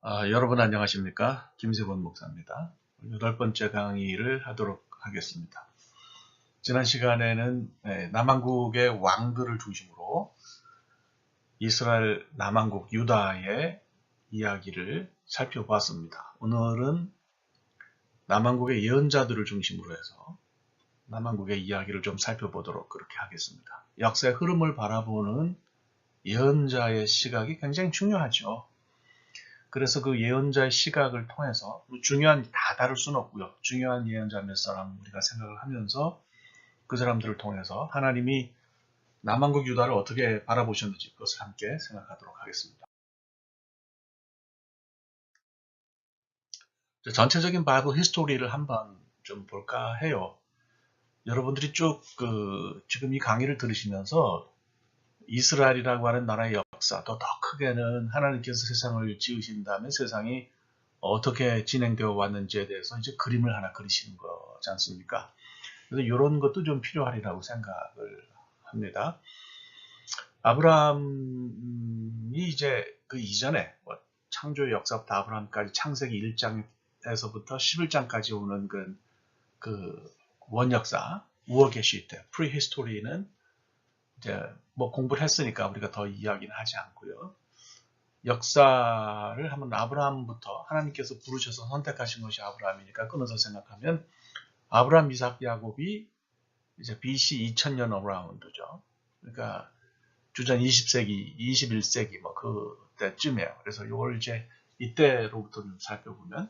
여러분 안녕하십니까? 김세본 목사입니다. 8번째 강의를 하도록 하겠습니다. 지난 시간에는 남한국의 왕들을 중심으로 이스라엘 남한국 유다의 이야기를 살펴보았습니다. 오늘은 남한국의 예언자들을 중심으로 해서 남한국의 이야기를 좀 살펴보도록 그렇게 하겠습니다. 역사의 흐름을 바라보는 예언자의 시각이 굉장히 중요하죠. 그래서 그 예언자의 시각을 통해서 다 다룰 수는 없고요. 중요한 예언자 몇 사람 우리가 생각을 하면서 그 사람들을 통해서 하나님이 남한국 유다를 어떻게 바라보셨는지 그것을 함께 생각하도록 하겠습니다. 전체적인 바이블 히스토리를 한번 좀 볼까 해요. 여러분들이 쭉 지금 이 강의를 들으시면서 이스라엘이라고 하는 나라의 역사, 또 더 크게는 하나님께서 세상을 지으신 다음에 세상이 어떻게 진행되어 왔는지에 대해서 이제 그림을 하나 그리시는 거지 않습니까? 그래서 이런 것도 좀 필요하리라고 생각을 합니다. 아브라함이 이제 그 이전에 창조의 역사부터 아브라함까지 창세기 1장에서부터 11장까지 오는 그 원역사, 우어계시 때, 프리히스토리는 이제 뭐 공부를 했으니까 우리가 더 이야기는 하지 않고요. 역사를 한번 아브라함부터 하나님께서 부르셔서 선택하신 것이 아브라함이니까 끊어서 생각하면 아브라함, 이삭, 야곱이 이제 BC 2000년 어라운드죠. 그러니까 주전 20세기, 21세기 뭐 그때쯤이에요. 그래서 이걸 이제 이때로부터 좀 살펴보면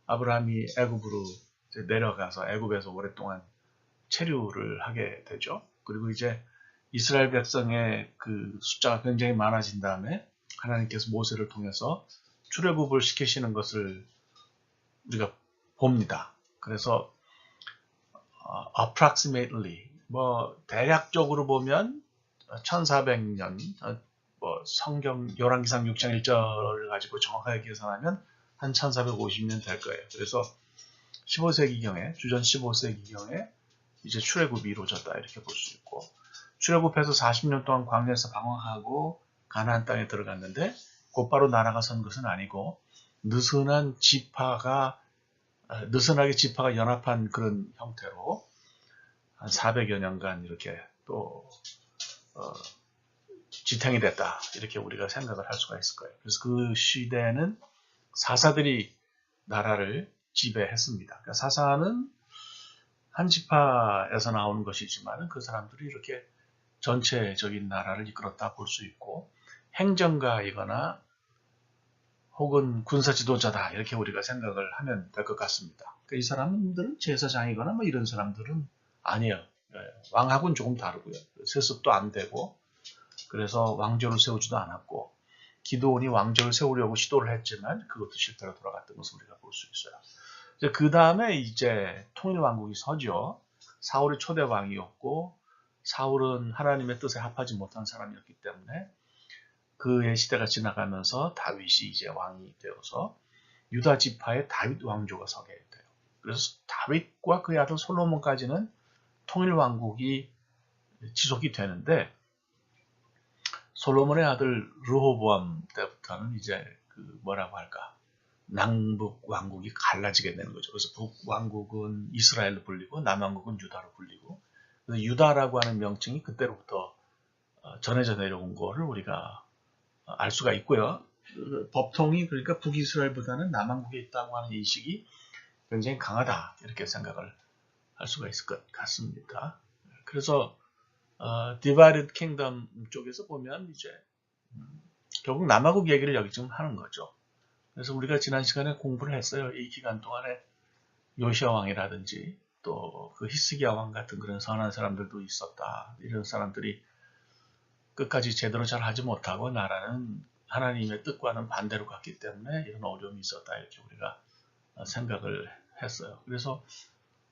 아브라함이 애굽으로 내려가서 애굽에서 오랫동안 체류를 하게 되죠. 그리고 이제 이스라엘 백성의 그 숫자가 굉장히 많아진 다음에 하나님께서 모세를 통해서 출애굽을 시키시는 것을 우리가 봅니다. 그래서 approximately 뭐 대략적으로 보면 1400년 뭐 성경 열왕기상 6장 1절을 가지고 정확하게 계산하면 한 1450년 될 거예요. 그래서 15세기경에 주전 15세기경에 이제 출애굽이 이루어졌다 이렇게 볼 수 있고 출애굽해서 40년 동안 광야에서 방황하고 가나안 땅에 들어갔는데 곧바로 나라가 선 것은 아니고 느슨하게 지파가 연합한 그런 형태로 한 400여 년간 이렇게 또 지탱이 됐다 이렇게 우리가 생각을 할 수가 있을 거예요. 그래서 그 시대에는 사사들이 나라를 지배했습니다. 그러니까 사사는 한 지파에서 나오는 것이지만 그 사람들이 이렇게 전체적인 나라를 이끌었다 볼 수 있고 행정가이거나 혹은 군사 지도자다 이렇게 우리가 생각을 하면 될 것 같습니다. 그러니까 이 사람들은 제사장이거나 뭐 이런 사람들은 아니에요. 왕하고는 조금 다르고요. 세습도 안 되고 그래서 왕조를 세우지도 않았고 기드온이 왕조를 세우려고 시도를 했지만 그것도 실패로 돌아갔던 것을 우리가 볼 수 있어요. 그 다음에 이제 통일왕국이 서죠. 사울이 초대 왕이었고 사울은 하나님의 뜻에 합하지 못한 사람이었기 때문에 그의 시대가 지나가면서 다윗이 이제 왕이 되어서 유다 지파의 다윗 왕조가 서게 돼요. 그래서 다윗과 그의 아들 솔로몬까지는 통일왕국이 지속이 되는데 솔로몬의 아들 르호보암 때부터는 이제 뭐라고 할까 남북 왕국이 갈라지게 되는 거죠. 그래서 북왕국은 이스라엘로 불리고 남왕국은 유다로 불리고 그래서 유다라고 하는 명칭이 그때로부터 전해져 내려온 거를 우리가 알 수가 있고요. 법통이 그러니까 북이스라엘보다는 남왕국에 있다고 하는 인식이 굉장히 강하다 이렇게 생각을 할 수가 있을 것 같습니다. 그래서 Divided Kingdom 쪽에서 보면 이제 결국 남왕국 얘기를 여기 지금 하는 거죠. 그래서 우리가 지난 시간에 공부를 했어요. 이 기간 동안에 요시아 왕이라든지 또 그 히스기야 왕 같은 그런 선한 사람들도 있었다. 이런 사람들이 끝까지 제대로 잘 하지 못하고 나라는 하나님의 뜻과는 반대로 갔기 때문에 이런 어려움이 있었다. 이렇게 우리가 생각을 했어요. 그래서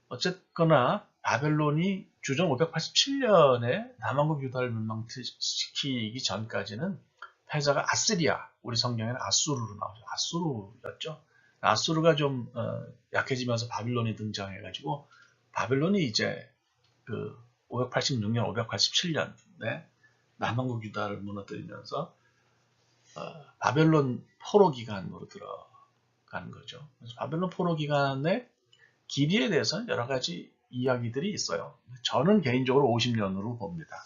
어쨌거나 바벨론이 주전 587년에 남왕국 유다를 멸망시키기 전까지는 패자가 아스리아, 우리 성경에는 아수르로 나오죠. 아수르였죠. 아수르가 좀 약해지면서 바빌론이 등장해가지고 바빌론이 이제 586년, 587년에 남왕국 유다를 무너뜨리면서 바벨론 포로 기간으로 들어간 거죠. 그래서 바벨론 포로 기간의 길이에 대해서는 여러 가지 이야기들이 있어요. 저는 개인적으로 50년으로 봅니다.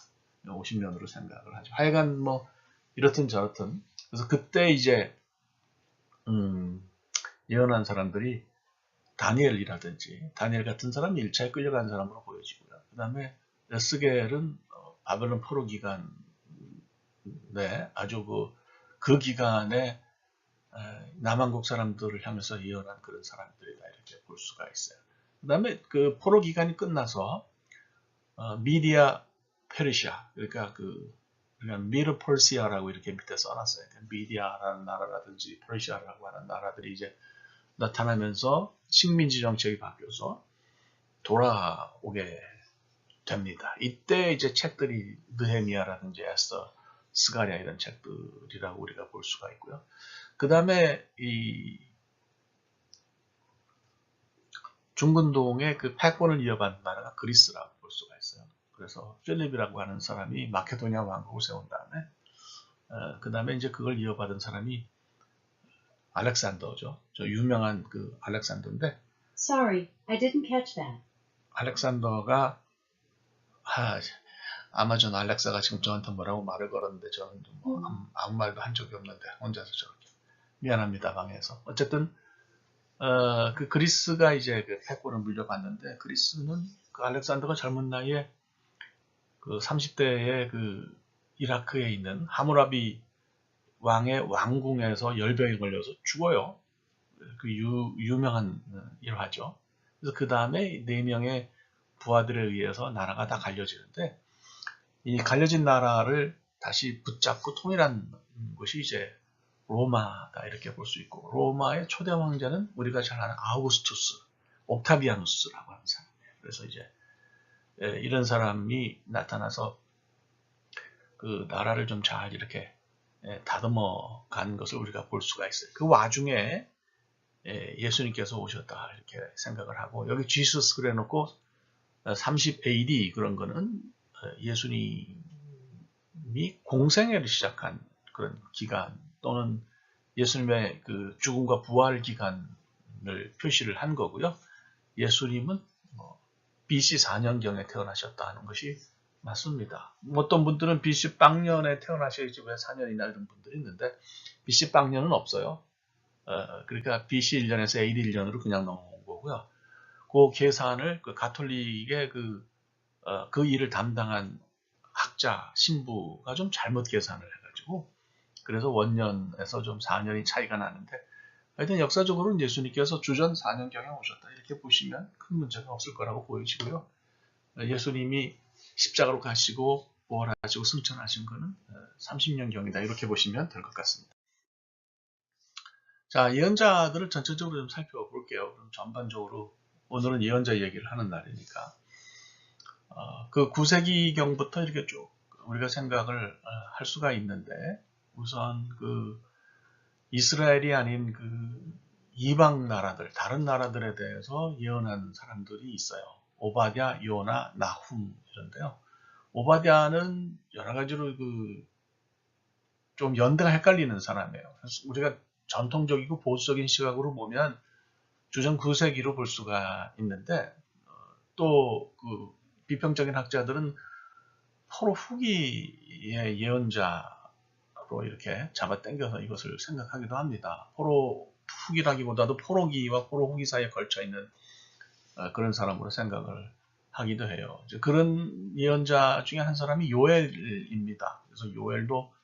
50년으로 생각을 하죠. 하여간 뭐 이렇든 저렇든. 그래서 그때 이제 예언한 사람들이 다니엘이라든지 다니엘 같은 사람이 1차에 끌려간 사람으로 보여지고요. 그 다음에 에스겔은 바벨론 포로 기간에 아주 그 기간에 남한국 사람들을 향해서 예언한 그런 사람들이다 이렇게 볼 수가 있어요. 그 다음에 그 포로 기간이 끝나서 미디아 페르시아 그러니까 미르 퍼시아라고 이렇게 밑에 써놨어요. 미디아라는 나라라든지 퍼시아라고 하는 나라들이 이제 나타나면서 식민지 정책이 바뀌어서 돌아오게 됩니다. 이때 이제 책들이 느헤미야라든지 에스더, 스가랴 이런 책들이라고 우리가 볼 수가 있고요. 그 다음에 이 중근동의 그 패권을 이어받는 나라가 그리스라고 볼 수가 있어요. 그래서 필립이라고 하는 사람이 마케도니아 왕국을 세운 다음에 그 다음에 이제 그걸 이어받은 사람이 알렉산더죠. 저 유명한 그 알렉산더인데. Sorry, I didn't catch that. 알렉산더가 아마존 알렉사가 지금 저한테 뭐라고 말을 걸었는데 저는 뭐 아무 말도 한 적이 없는데 혼자서 저렇게 미안합니다 방에서. 어쨌든 그 그리스가 이제 그 패권을 물려받는데 그리스는 그 알렉산더가 젊은 나이에 그 30대에 그 이라크에 있는 하무라비 왕의 왕궁에서 열병에 걸려서 죽어요. 그 유명한 일화죠. 그래서 그 다음에 4명의 부하들에 의해서 나라가 다 갈려지는데 이 갈려진 나라를 다시 붙잡고 통일한 것이 이제 로마다 이렇게 볼 수 있고 로마의 초대 왕자는 우리가 잘 아는 아우구스투스, 옥타비아누스라고 하는 사람이에요. 그래서 이제 이런 사람이 나타나서 그 나라를 좀 잘 이렇게 다듬어 간 것을 우리가 볼 수가 있어요. 그 와중에 예수님께서 오셨다 이렇게 생각을 하고 여기 지수스 그래놓고 30 AD 그런 거는 예수님이 공생애를 시작한 그런 기간 또는 예수님의 그 죽음과 부활 기간을 표시를 한 거고요. 예수님은 BC 4년경에 태어나셨다 하는 것이 맞습니다. 어떤 분들은 BC 빵년에 태어나셔야지 왜 4년이나 이런 분들이 있는데 BC 빵년은 없어요. 그러니까 BC 1년에서 AD 1년으로 그냥 넘어온 거고요. 그 계산을 그 가톨릭의 그 일을 담당한 학자, 신부가 좀 잘못 계산을 해가지고 그래서 원년에서 좀 4년이 차이가 나는데 하여튼 역사적으로는 예수님께서 주전 4년경에 오셨다 이렇게 보시면 큰 문제가 없을 거라고 보여지고요. 예수님이 십자가로 가시고 부활하시고 승천하신 거는 30년경이다 이렇게 보시면 될 것 같습니다. 자, 예언자들을 전체적으로 좀 살펴볼게요. 그럼 전반적으로 오늘은 예언자 얘기를 하는 날이니까 그 9세기경부터 이렇게 쭉 우리가 생각을 할 수가 있는데 우선 그 이스라엘이 아닌 그 이방 나라들, 다른 나라들에 대해서 예언한 사람들이 있어요. 오바댜, 요나, 나훔 이런데요. 오바댜는 여러 가지로 좀 연대가 헷갈리는 사람이에요. 그래서 우리가 전통적이고 보수적인 시각으로 보면 주전 9세기로 볼 수가 있는데 또 그 비평적인 학자들은 포로 후기의 예언자로 이렇게 잡아당겨서 이것을 생각하기도 합니다. 포로 후기라기보다도 포로기와 포로 후기 사이에 걸쳐 있는 그런 사람으로 생각을 하기도 해요. 그런 예언자 중에 한 사람이 요엘입니다. 그래서 요엘도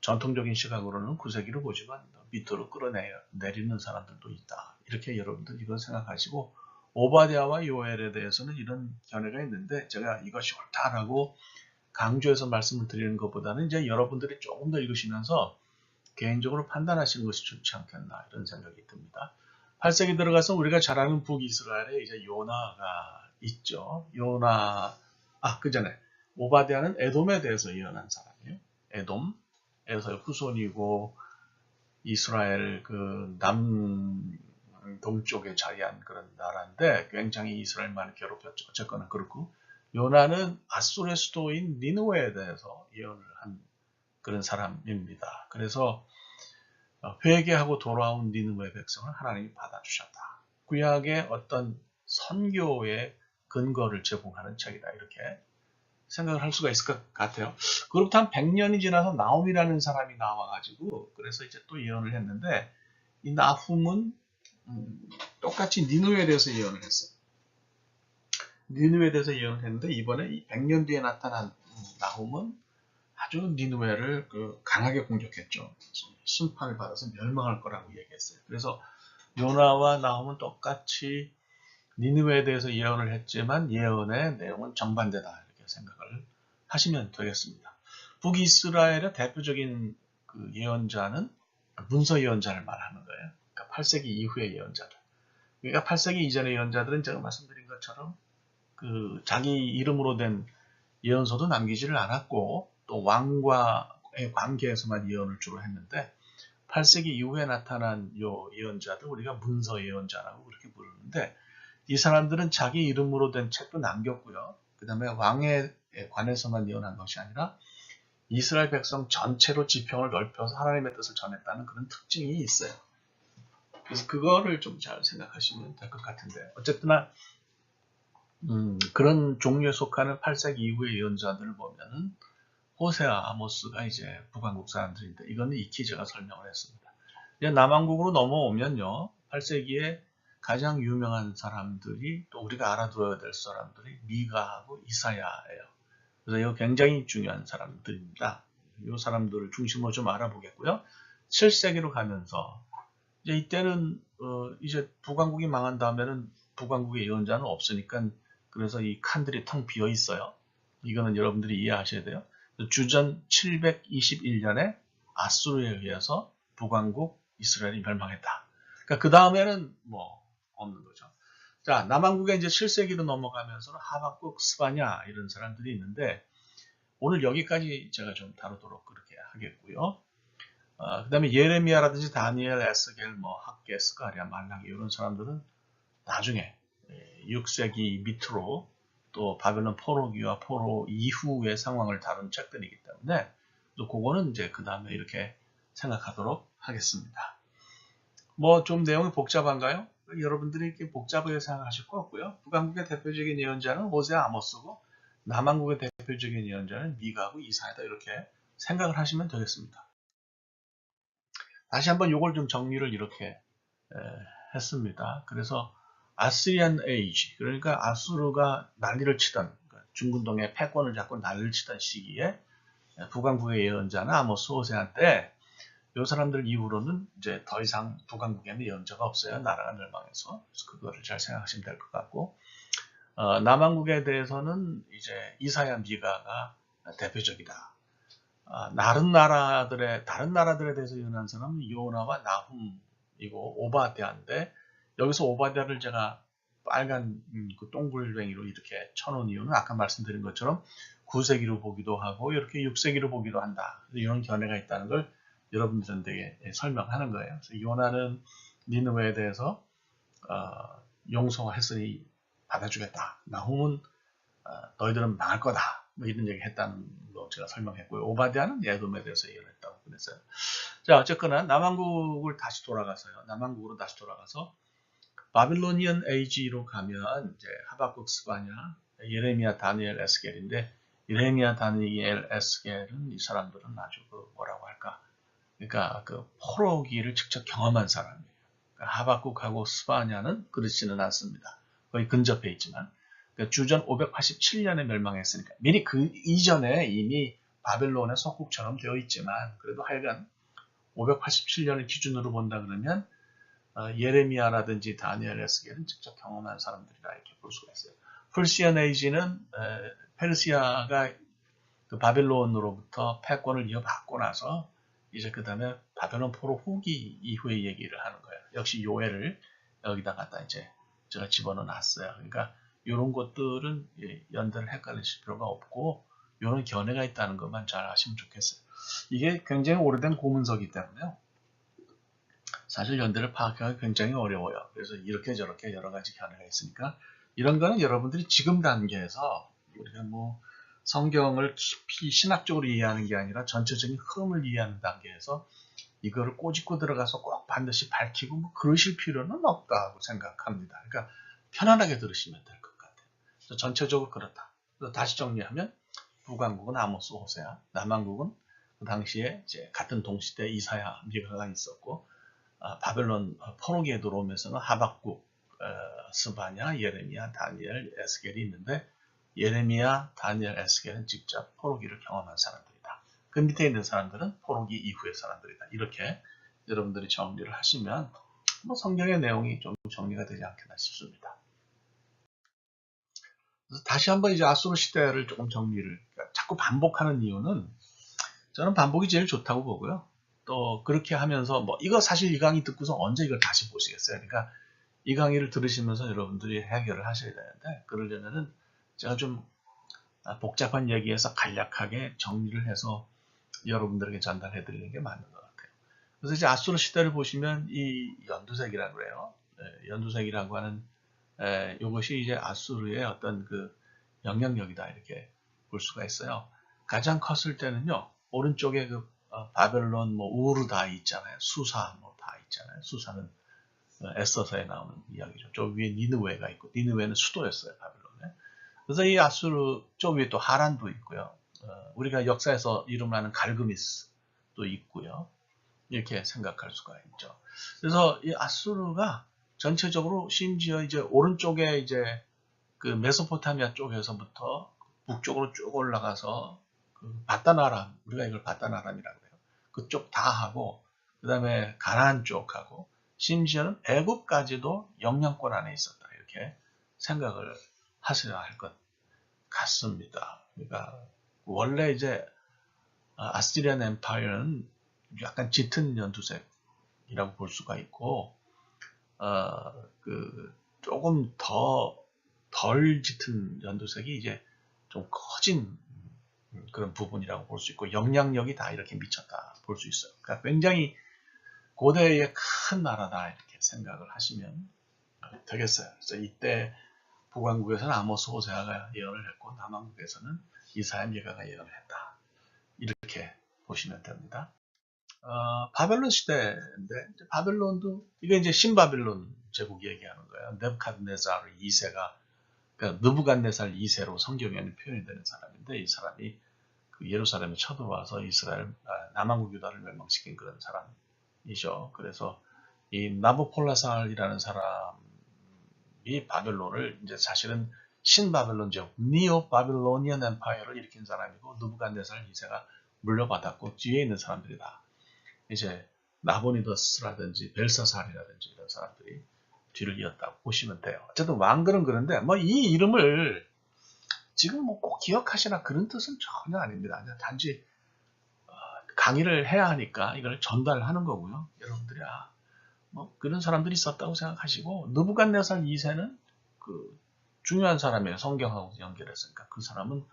전통적인 시각으로는 9세기로 보지만 밑으로 끌어내리는 사람들도 있다. 이렇게 여러분들 이걸 생각하시고 오바댜와 요엘에 대해서는 이런 견해가 있는데 제가 이것이 옳다라고 강조해서 말씀을 드리는 것보다는 이제 여러분들이 조금 더 읽으시면서 개인적으로 판단하시는 것이 좋지 않겠나 이런 생각이 듭니다. 8세기 들어가서 우리가 잘 아는 북이스라엘에 이제 요나가 있죠. 그 전에 오바댜는 에돔에 대해서 예언한 사람이에요. 에돔에서 후손이고 이스라엘 그 남동쪽에 자리한 그런 나라인데 굉장히 이스라엘만을 괴롭혔죠. 어쨌거나 그렇고 요나는 아수르의 수도인 니느웨에 대해서 예언을 한 그런 사람입니다. 그래서 회개하고 돌아온 니느웨 백성을 하나님이 받아주셨다. 구약의 어떤 선교의 근거를 제공하는 책이다. 이렇게 생각을 할 수가 있을 것 같아요. 그로부터 한 100년이 지나서 나홈이라는 사람이 나와가지고 그래서 이제 또 예언을 했는데 이 나훔은 똑같이 니느웨에 대해서 예언을 했어요. 니느웨에 대해서 예언을 했는데 이번에 이 100년 뒤에 나타난 나훔은 아주 니느웨를 강하게 공격했죠. 심판을 받아서 멸망할 거라고 얘기했어요. 그래서 요나와 나훔은 똑같이 니느웨에 대해서 예언을 했지만 예언의 내용은 정반대다 이렇게 생각을 하시면 되겠습니다. 북이스라엘의 대표적인 그 예언자는 문서 예언자를 말하는 거예요. 그러니까 8세기 이후의 예언자들. 그러니까 8세기 이전의 예언자들은 제가 말씀드린 것처럼 그 자기 이름으로 된 예언서도 남기지를 않았고 또 왕과의 관계에서만 예언을 주로 했는데 8세기 이후에 나타난 요 예언자들 우리가 문서 예언자라고 그렇게 부르는데 이 사람들은 자기 이름으로 된 책도 남겼고요. 그 다음에 왕에 관해서만 예언한 것이 아니라 이스라엘 백성 전체로 지평을 넓혀서 하나님의 뜻을 전했다는 그런 특징이 있어요. 그래서 그거를 좀 잘 생각하시면 될 것 같은데 어쨌거나 그런 종류에 속하는 8세기 이후의 예언자들을 보면은 호세아, 아모스가 이제 북왕국 사람들인데 이거는 익히 제가 설명을 했습니다. 이제 남왕국으로 넘어오면요. 8세기에 가장 유명한 사람들이 또 우리가 알아두어야 될 사람들이 미가하고 이사야예요. 그래서 이거 굉장히 중요한 사람들입니다. 이 사람들을 중심으로 좀 알아보겠고요. 7세기로 가면서 이제 이때는 이제 북왕국이 망한 다음에는 북왕국의 예언자는 없으니까 그래서 이 칸들이 텅 비어 있어요. 이거는 여러분들이 이해하셔야 돼요. 주전 721년에 아수르에 의해서 북왕국 이스라엘이 멸망했다. 그러니까 그 다음에는 뭐 없는 거죠. 자, 남왕국에 이제 7세기로 넘어가면서는 하박국, 스바냐 이런 사람들이 있는데 오늘 여기까지 제가 좀 다루도록 그렇게 하겠고요. 그 다음에 예레미야라든지 다니엘, 에스겔, 뭐 학개, 스가랴, 말라기 이런 사람들은 나중에 6세기 밑으로 또 바벨론 포로기와 포로 이후의 상황을 다룬 책들이기 때문에 또 그거는 이제 그 다음에 이렇게 생각하도록 하겠습니다. 뭐 좀 내용이 복잡한가요? 여러분들이 이렇게 복잡하게 생각하실 거 없고요. 북왕국의 대표적인 예언자는 호세아, 아모스고 남왕국의 대표적인 예언자는 미가하고 이사야다 이렇게 생각을 하시면 되겠습니다. 다시 한번 이걸 좀 정리를 이렇게 했습니다. 그래서 아시리안 에이지, 그러니까 아수르가 난리를 치던 중근동의 패권을 잡고 난리를 치던 시기에 북왕국의 예언자는 아모스, 호세아 때 이 사람들 이후로는 이제 더 이상 북왕국에는 예언자가 없어요. 나라가 멸망해서. 그래서 그거를 잘 생각하시면 될 것 같고 남왕국에 대해서는 이제 이사야, 미가가 대표적이다. 다른 나라들에 대해서 예언한 사람은 요나와 나훔이고 오바댜인데 여기서 오바댜를 제가 빨간 그 동글뱅이로 이렇게 쳐놓은 이유는 아까 말씀드린 것처럼 9세기로 보기도 하고 이렇게 6세기로 보기도 한다. 이런 견해가 있다는 걸 여러분들에게 설명하는 거예요. 그래서 요나는 니느웨에 대해서 용서했으니 받아주겠다. 나훔은 너희들은 망할 거다. 뭐 이런 얘기 했다는 거 제가 설명했고요. 오바댜는 에돔에 대해서 예언했다고 그랬어요. 자, 어쨌거나 남왕국으로 다시 돌아가서 바빌로니언 에이지로 가면 이제 하박국, 스바냐, 예레미야, 다니엘, 에스겔인데 예레미야, 다니엘, 에스겔은 이 사람들은 아주 뭐라고 할까? 그러니까 그 포로기를 직접 경험한 사람이에요. 그러니까 하박국하고 스바냐는 그렇지는 않습니다. 거의 근접해 있지만 그러니까 주전 587년에 멸망했으니까 미리 그 이전에 이미 바벨론의 속국처럼 되어 있지만 그래도 하여간 587년을 기준으로 본다 그러면 예레미야라든지 다니엘, 에스겔은 직접 경험한 사람들이라 이렇게 볼 수가 있어요. 퍼시안 에이지는 페르시아가 그 바벨론으로부터 패권을 이어받고 나서 이제 그 다음에 바벨론 포로 후기 이후의 얘기를 하는 거예요. 역시 요엘을 여기다 갖다 이제 제가 집어넣어 놨어요. 그러니까 이런 것들은 연대를 헷갈리실 필요가 없고 이런 견해가 있다는 것만 잘 아시면 좋겠어요. 이게 굉장히 오래된 고문서이기 때문에요. 사실 연대를 파악하기가 굉장히 어려워요. 그래서 이렇게 저렇게 여러 가지 견해가 있으니까 이런 거는 여러분들이 지금 단계에서 우리가 뭐 성경을 깊이 신학적으로 이해하는 게 아니라 전체적인 흐름을 이해하는 단계에서 이거를 꼬집고 들어가서 꼭 반드시 밝히고 뭐 그러실 필요는 없다고 생각합니다. 그러니까 편안하게 들으시면 될 것 같아요. 그래서 전체적으로 그렇다. 그래서 다시 정리하면 북왕국은 아모스 호세아, 남왕국은 그 당시에 이제 같은 동시대 이사야 미가가 있었고 바벨론 포로기에 들어오면서는 하박국, 스바냐, 예레미야, 다니엘, 에스겔이 있는데 예레미야, 다니엘, 에스겔은 직접 포로기를 경험한 사람들이다. 그 밑에 있는 사람들은 포로기 이후의 사람들이다. 이렇게 여러분들이 정리를 하시면 뭐 성경의 내용이 좀 정리가 되지 않겠나 싶습니다. 그래서 다시 한번 이제 아수르 시대를 조금 정리를, 그러니까 자꾸 반복하는 이유는 저는 반복이 제일 좋다고 보고요. 또 그렇게 하면서 뭐 이거 사실 이 강의 듣고서 언제 이걸 다시 보시겠어요. 그러니까 이 강의를 들으시면서 여러분들이 해결을 하셔야 되는데 그러려면은 제가 좀 복잡한 얘기에서 간략하게 정리를 해서 여러분들에게 전달해 드리는 게 맞는 것 같아요. 그래서 이제 아수르 시대를 보시면 이 연두색이라고 그래요. 연두색이라고 하는 이것이 이제 아수르의 어떤 그 영향력이다 이렇게 볼 수가 있어요. 가장 컸을 때는요. 오른쪽에 그 바벨론 뭐 우르 다 있잖아요. 수사 뭐 다 있잖아요. 수사는 에스더서에 나오는 이야기죠. 저 위에 니느웨가 있고 니느웨는 수도였어요. 바벨론에. 그래서 이 아수르 저 위에 또 하란도 있고요. 우리가 역사에서 이름나는 갈그미스도 있고요. 이렇게 생각할 수가 있죠. 그래서 이 아수르가 전체적으로 심지어 이제 오른쪽에 이제 그 메소포타미아 쪽에서부터 북쪽으로 쭉 올라가서 그 바다나람, 우리가 이걸 바다나람이라고 해요. 그쪽 다 하고 그 다음에 가나안 쪽하고 심지어는 애국까지도 영향권 안에 있었다 이렇게 생각을 하셔야 할 것 같습니다. 그러니까 원래 이제 아스티리안 엠파이어는 약간 짙은 연두색이라고 볼 수가 있고 그 조금 덜 짙은 연두색이 이제 좀 커진 그런 부분이라고 볼 수 있고 영향력이 다 이렇게 미쳤다 볼 수 있어요. 그러니까 굉장히 고대의 큰 나라다 이렇게 생각을 하시면 되겠어요. 그래서 이때 북왕국에서는 아모스 호세아가 예언을 했고 남왕국에서는 이사야 미가가 예언을 했다. 이렇게 보시면 됩니다. 바벨론 시대인데 바벨론도 이게 이제 신바벨론 제국 얘기하는 거예요. 느부갓네살 2세가 그러니까 느부갓네살 2세로 성경에는 표현이 되는 사람인데 이 사람이 그 예루살렘에 쳐들어와서 이스라엘 남왕국 유다를 멸망시킨 그런 사람이죠. 그래서 이 나부콜라살이라는 사람이 바벨론을 이제 사실은 신바벨론 제국 니오 바빌로니안 엠파이어를 일으킨 사람이고 느부갓네살 2세가 물려받았고 뒤에 있는 사람들이다. 이제 나보니더스라든지 벨사살이라든지 이런 사람들이 뒤를 이었다고 보시면 돼요. 어쨌든 왕들은 그런데 뭐 이 이름을 지금 뭐 꼭 기억하시나 그런 뜻은 전혀 아닙니다. 단지 강의를 해야 하니까 이걸 전달하는 거고요. 여러분들이 뭐 그런 사람들이 있었다고 생각하시고 느부갓네살 2세는 그 중요한 사람이에요. 성경하고 연결했으니까 그 사람은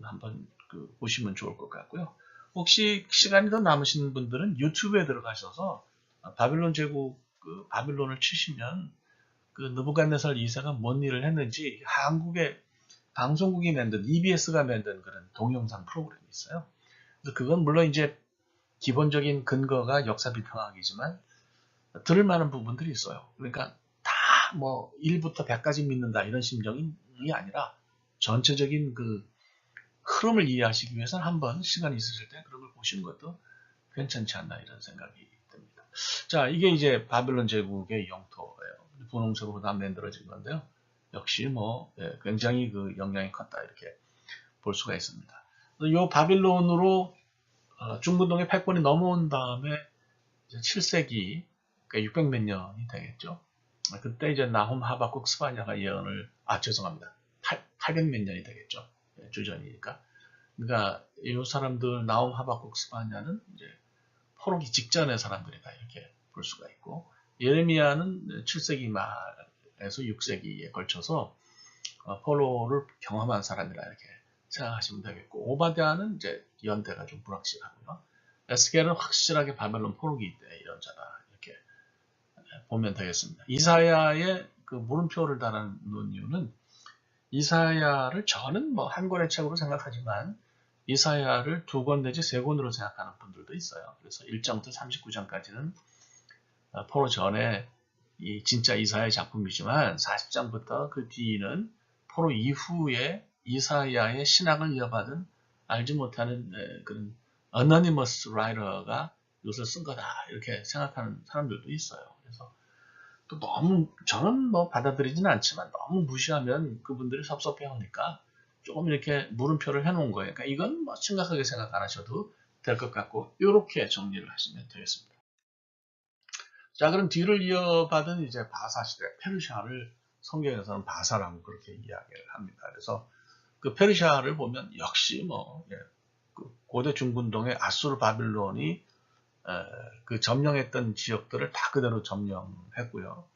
한번 보시면 좋을 것 같고요. 혹시 시간이 더 남으신 분들은 유튜브에 들어가셔서 바빌론 제국 바빌론을 치시면 그 느부갓네살 2세가 뭔 일을 했는지 한국의 방송국이 만든 EBS가 만든 그런 동영상 프로그램이 있어요. 그래서 그건 물론 이제 기본적인 근거가 역사 비평학이지만 들을 만한 부분들이 있어요. 그러니까 다 뭐 1부터 100까지 믿는다 이런 심정이 아니라 전체적인 그 흐름을 이해하시기 위해서는 한번 시간이 있으실 때 그런 걸 보시는 것도 괜찮지 않나 이런 생각이 듭니다. 자, 이게 이제 바벨론 제국의 영토예요. 분홍색으로 다 만들어진 건데요. 역시 뭐 굉장히 그 영향이 컸다 이렇게 볼 수가 있습니다. 이 바빌론으로 중분동의 패권이 넘어온 다음에 이제 7세기 그러니까 600몇 년이 되겠죠. 그때 이제 나훔, 하박국, 스바냐가 예언을 죄송합니다. 800몇 년이 되겠죠. 주전이니까. 그러니까 이 사람들 나훔, 하박국, 스바냐는 이제 포로기 직전의 사람들이다 이렇게 볼 수가 있고 예레미야는 7세기 말에서 6세기에 걸쳐서 포로를 경험한 사람이라 이렇게 생각하시면 되겠고 오바댜는 이제 연대가 좀 불확실하고요. 에스겔은 확실하게 바벨론 포로기 때 이런 자다 이렇게 보면 되겠습니다. 이사야의 그 물음표를 달아놓은 이유는 이사야를 저는 뭐 한 권의 책으로 생각하지만 이사야를 2권 내지 3권으로 생각하는 분들도 있어요. 그래서 1장부터 39장까지는 포로 전에 이 진짜 이사야의 작품이지만 40장부터 그 뒤는 포로 이후에 이사야의 신학을 이어받은 알지 못하는 그런 어너니머스 라이터가 이것을 쓴 거다 이렇게 생각하는 사람들도 있어요. 그래서 또 너무 저는 뭐 받아들이지는 않지만 너무 무시하면 그분들이 섭섭해하니까 조금 이렇게 물음표를 해놓은 거예요. 그러니까 이건 뭐 심각하게 생각 안 하셔도 될 것 같고 이렇게 정리를 하시면 되겠습니다. 자, 그럼 뒤를 이어받은 이제 바사 시대 페르시아를 성경에서는 바사라고 그렇게 이야기를 합니다. 그래서 그 페르시아를 보면 역시 뭐 그 고대 중군동의 아수르 바빌론이 그 점령했던 지역들을 다 그대로 점령했고요.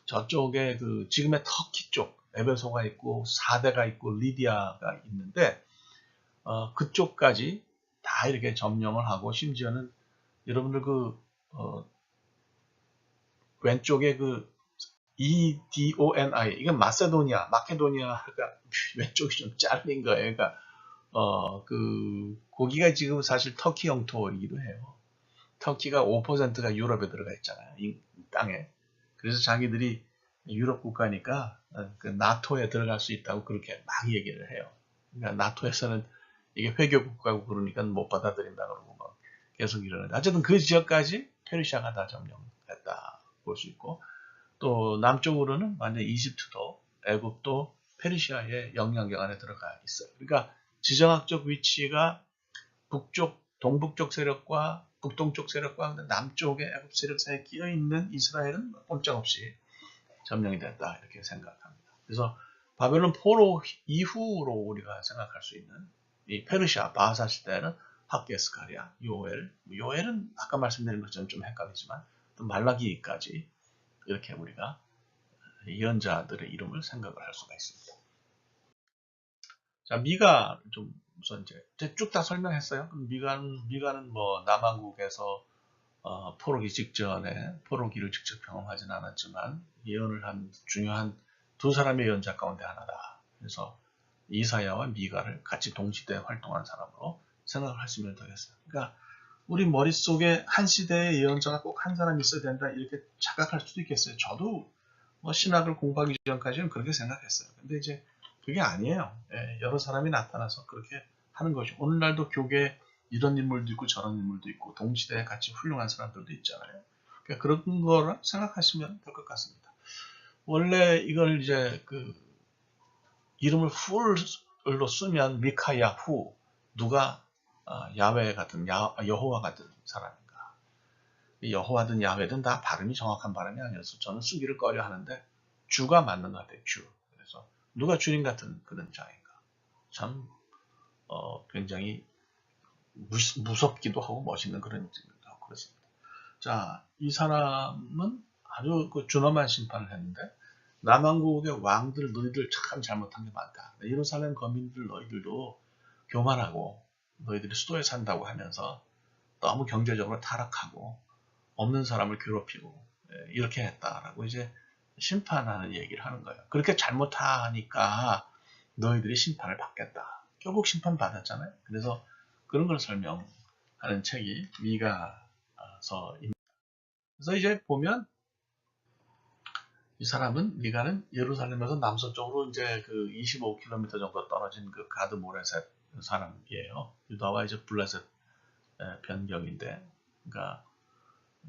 저쪽에 그 지금의 터키 쪽 에베소가 있고 사대가 있고 리디아가 있는데 그쪽까지 다 이렇게 점령을 하고 심지어는 여러분들 그 왼쪽에 그 EDONI 이건 마케도니아가 왼쪽이 좀 잘린 거예요. 그러니까 그 거기가 지금 사실 터키 영토이기도 해요. 터키가 5%가 유럽에 들어가 있잖아요. 이 땅에. 그래서 자기들이 유럽 국가니까 그 나토에 들어갈 수 있다고 그렇게 막 얘기를 해요. 그러니까 나토에서는 이게 회교 국가고 그러니까 못 받아들인다 그러고 막 계속 이러는데 어쨌든 그 지역까지 페르시아가 다 점령했다 볼 수 있고 또 남쪽으로는 완전 이집트도 애굽도 페르시아의 영향력 안에 들어가 있어요. 그러니까 지정학적 위치가 북쪽, 동북쪽 세력과 북동쪽 세력과 남쪽의 애굽 세력 사이에 끼어 있는 이스라엘은 꼼짝없이 점령이 됐다 이렇게 생각합니다. 그래서 바벨론 포로 이후로 우리가 생각할 수 있는 이 페르시아 바하사 시대는 학게스가랴, 요엘은 아까 말씀드린 것처럼 좀 헷갈리지만 또 말라기까지 이렇게 우리가 예언자들의 이름을 생각을 할 수가 있습니다. 자, 미가 좀 우선 이제 쭉 다 설명했어요. 미가는 뭐 남한국에서 포로기 직전에 포로기를 직접 경험하진 않았지만 예언을 한 중요한 두 사람의 예언자 가운데 하나다. 그래서 이사야와 미가를 같이 동시대에 활동한 사람으로 생각을 하시면 되겠어요. 그러니까 우리 머릿속에 한 시대의 예언자가 꼭 한 사람 있어야 된다 이렇게 착각할 수도 있겠어요. 저도 뭐 신학을 공부하기 전까지는 그렇게 생각했어요. 근데 이제 그게 아니에요. 여러 사람이 나타나서 그렇게 하는 것이 오늘날도 교계에 이런 인물도 있고 저런 인물도 있고 동시대에 같이 훌륭한 사람들도 있잖아요. 그러니까 그런 거를 생각하시면 될 것 같습니다. 원래 이걸 이제 그 이름을 풀로 쓰면 미카야 후 누가 야훼 같은 여호와 같은 사람인가. 여호와든 야훼든 다 발음이 정확한 발음이 아니어서 저는 쓰기를 꺼려 하는데 주가 맞는 것 같아요. 주. 그래서 누가 주님 같은 그런 자인가. 참 굉장히 무섭기도 하고 멋있는 그런 인물이기도 하고 그렇습니다. 자, 이 사람은 아주 그 준엄한 심판을 했는데 남한국의 왕들 너희들 참 잘못한 게 많다. 예루살렘 거민들 너희들도 교만하고 너희들이 수도에 산다고 하면서 너무 경제적으로 타락하고 없는 사람을 괴롭히고 이렇게 했다라고 이제 심판하는 얘기를 하는 거예요. 그렇게 잘못하니까 너희들이 심판을 받겠다. 결국 심판 받았잖아요. 그래서 그런 걸 설명하는 책이 미가서입니다. 그래서 이제 보면 이 사람은 미가는 예루살렘에서 남서쪽으로 이제 그 25km 정도 떨어진 그 가드 모레셋 사람이에요. 유다와 이제 블레셋 변경인데, 그러니까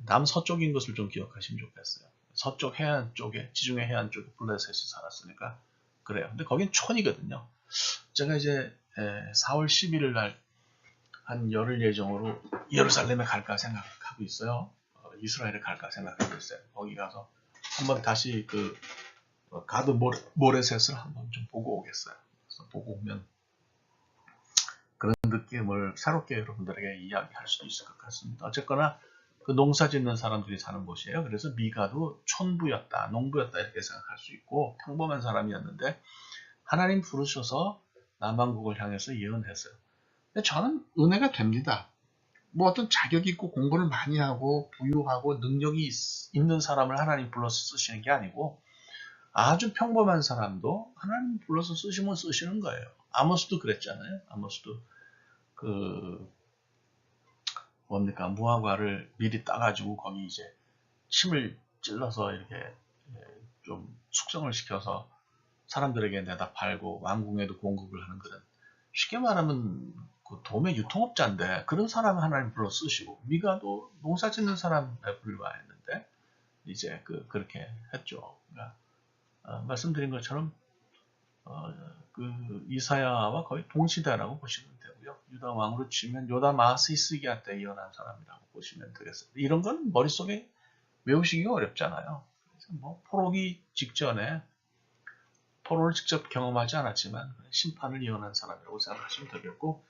남서쪽인 것을 좀 기억하시면 좋겠어요. 서쪽 해안 쪽에 지중해 해안 쪽에 블레셋이 살았으니까 그래요. 근데 거긴 촌이거든요. 제가 이제 4월 11일 날 한 열흘 예정으로 예루살렘에 갈까 생각하고 있어요. 이스라엘에 갈까 생각하고 있어요. 거기 가서 한번 다시 그 가드 모레셋을 한번 좀 보고 오겠어요. 그래서 보고 오면 그런 느낌을 새롭게 여러분들에게 이야기할 수도 있을 것 같습니다. 어쨌거나 그 농사 짓는 사람들이 사는 곳이에요. 그래서 미가도 촌부였다, 농부였다 이렇게 생각할 수 있고 평범한 사람이었는데 하나님 부르셔서 남한국을 향해서 예언했어요. 근데 저는 은혜가 됩니다. 뭐 어떤 자격 있고 공부를 많이 하고 부유하고 능력이 있는 사람을 하나님 불러서 쓰시는 게 아니고 아주 평범한 사람도 하나님 불러서 쓰시면 쓰시는 거예요. 아모스도 그랬잖아요. 아모스도 그 뭡니까 무화과를 미리 따가지고 거기 이제 침을 찔러서 이렇게 좀 숙성을 시켜서 사람들에게 내다 팔고 왕궁에도 공급을 하는 그런 쉽게 말하면 그 도매 유통업자인데 그런 사람 하나님 불러 쓰시고 미가도 농사 짓는 사람에 불과했는데 이제 그렇게 했죠. 그러니까 말씀드린 것처럼 그 이사야와 거의 동시대라고 보시면 되고요. 유다 왕으로 치면 요담 아하스히스기야 때 이어난 사람이라고 보시면 되겠습니다. 이런 건 머릿속에 외우시기가 어렵잖아요. 그래서 뭐 포로기 직전에 포로를 직접 경험하지 않았지만 심판을 이어난 사람이라고 생각하시면 되겠고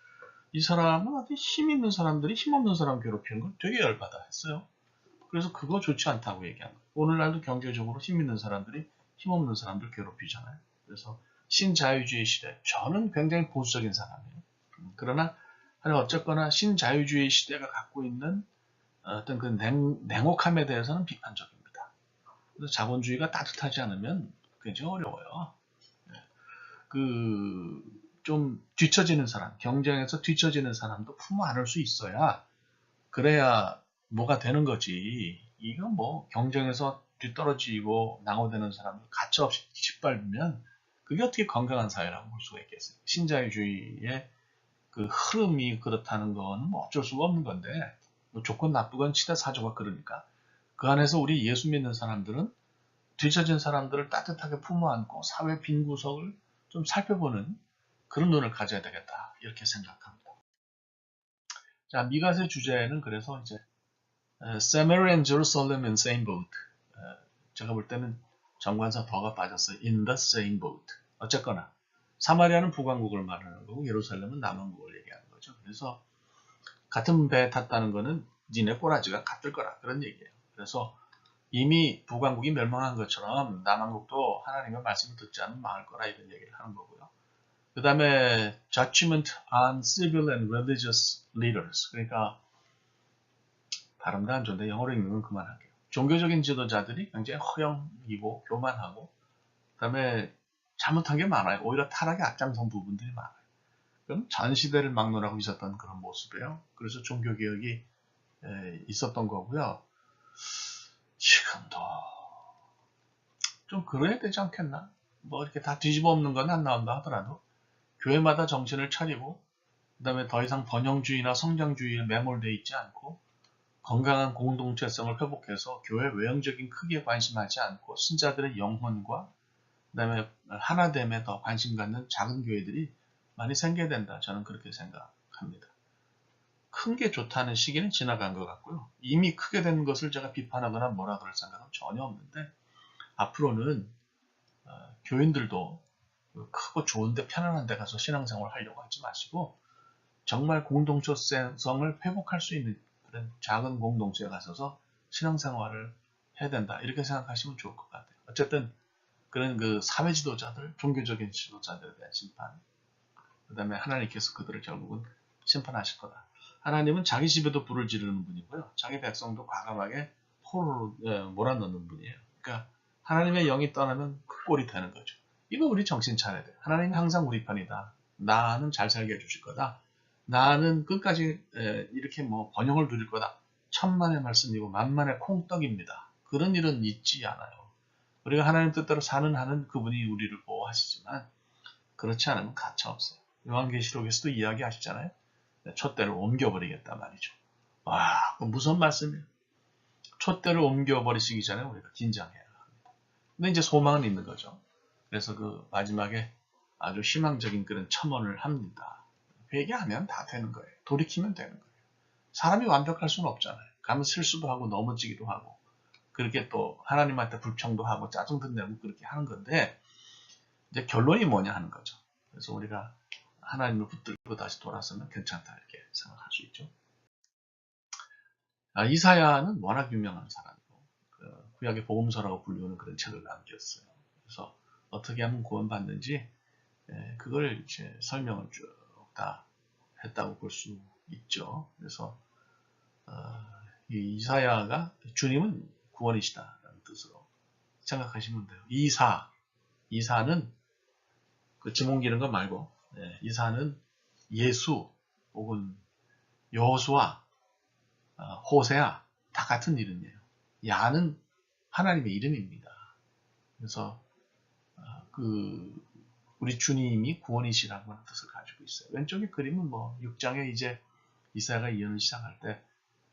이 사람은 어디 힘 있는 사람들이 힘 없는 사람 괴롭히는 걸 되게 열받아 했어요. 그래서 그거 좋지 않다고 얘기한 거예요. 오늘날도 경제적으로 힘 있는 사람들이 힘 없는 사람들 괴롭히잖아요. 그래서 신자유주의 시대, 저는 굉장히 보수적인 사람이에요. 그러나 어쨌거나 신자유주의 시대가 갖고 있는 어떤 그 냉혹함에 대해서는 비판적입니다. 그래서 자본주의가 따뜻하지 않으면 굉장히 어려워요. 좀 뒤처지는 사람, 경쟁에서 뒤처지는 사람도 품어 안을 수 있어야 그래야 뭐가 되는 거지. 이건 뭐 경쟁에서 뒤떨어지고 낙오되는 사람을 가차없이 짓밟으면 그게 어떻게 건강한 사회라고 볼 수가 있겠어요. 신자유주의의 그 흐름이 그렇다는 건 뭐 어쩔 수가 없는 건데 뭐 조건 나쁘건 시대 사조가 그러니까 그 안에서 우리 예수 믿는 사람들은 뒤처진 사람들을 따뜻하게 품어 안고 사회 빈 구석을 좀 살펴보는 그런 눈을 가져야 되겠다 이렇게 생각합니다. 자, 미가의 주제는 그래서 이제 Samaria and Jerusalem in same boat. 제가 볼 때는 정관사 더가 빠졌어요. In the same boat. 어쨌거나 사마리아는 북왕국을 말하는 거고 예루살렘은 남왕국을 얘기하는 거죠. 그래서 같은 배에 탔다는 거는 니네 꼬라지가 같을 거라 그런 얘기예요. 그래서 이미 북왕국이 멸망한 것처럼 남왕국도 하나님의 말씀을 듣지 않으면 망할 거라 이런 얘기를 하는 거고요. 그 다음에 Judgment on Civil and Religious Leaders. 그러니까 발음도 안 좋은데 영어로 읽는 건 그만할게요. 종교적인 지도자들이 굉장히 허영이고 교만하고 그 다음에 잘못한 게 많아요. 오히려 타락에 앞장선 부분들이 많아요. 그럼 전 시대를 막론하고 있었던 그런 모습이에요. 그래서 종교개혁이 있었던 거고요. 지금도 좀 그래야 되지 않겠나? 뭐 이렇게 다 뒤집어 엎는 건 안 나온다 하더라도 교회마다 정신을 차리고 그 다음에 더 이상 번영주의나 성장주의에 매몰되어 있지 않고 건강한 공동체성을 회복해서 교회 외형적인 크기에 관심하지 않고 신자들의 영혼과 그 다음에 하나됨에 더 관심 갖는 작은 교회들이 많이 생겨야 된다. 저는 그렇게 생각합니다. 큰 게 좋다는 시기는 지나간 것 같고요. 이미 크게 된 것을 제가 비판하거나 뭐라 그럴 생각은 전혀 없는데 앞으로는 교인들도 크고 좋은데 편안한 데 가서 신앙생활을 하려고 하지 마시고 정말 공동체성을 회복할 수 있는 그런 작은 공동체에 가서서 신앙생활을 해야 된다. 이렇게 생각하시면 좋을 것 같아요. 어쨌든 그런 그 사회 지도자들, 종교적인 지도자들에 대한 심판, 그 다음에 하나님께서 그들을 결국은 심판하실 거다. 하나님은 자기 집에도 불을 지르는 분이고요. 자기 백성도 과감하게 포로로 몰아넣는 분이에요. 그러니까 하나님의 영이 떠나면 그 꼴이 되는 거죠. 이거 우리 정신 차려야 돼요. 하나님이 항상 우리 편이다. 나는 잘 살게 해주실 거다. 나는 끝까지 이렇게 뭐 번영을 누릴 거다. 천만의 말씀이고 만만의 콩떡입니다. 그런 일은 있지 않아요. 우리가 하나님 뜻대로 사는 한은 그분이 우리를 보호하시지만 그렇지 않으면 가차없어요. 요한계시록에서도 이야기하시잖아요. 촛대를 옮겨버리겠다 말이죠. 와, 무슨 말씀이에요. 촛대를 옮겨버리시기 전에 우리가 긴장해야 합니다. 근데 이제 소망은 있는 거죠. 그래서 그 마지막에 아주 희망적인 그런 첨언을 합니다. 회개하면 다 되는 거예요. 돌이키면 되는 거예요. 사람이 완벽할 수는 없잖아요. 가면 실수도 하고 넘어지기도 하고 그렇게 또 하나님한테 불평도 하고 짜증도 내고 그렇게 하는 건데 이제 결론이 뭐냐 하는 거죠. 그래서 우리가 하나님을 붙들고 다시 돌아서면 괜찮다 이렇게 생각할 수 있죠. 이사야는 워낙 유명한 사람이고 구약의 복음서라고 불리우는 그런 책을 남겼어요. 그래서 어떻게 하면 구원받는지 그걸 이제 설명을 쭉 다 했다고 볼 수 있죠. 그래서 이 이사야가 주님은 구원이시다라는 뜻으로 생각하시면 돼요. 이사는 그 지문 기는 거 말고 이사는 예수 혹은 여호수아, 호세아 다 같은 이름이에요. 야는 하나님의 이름입니다. 그래서 우리 주님이 구원이시라고 하는 뜻을 가지고 있어요. 왼쪽의 그림은 뭐 6장에 이제 이사야가 예언을 시작할 때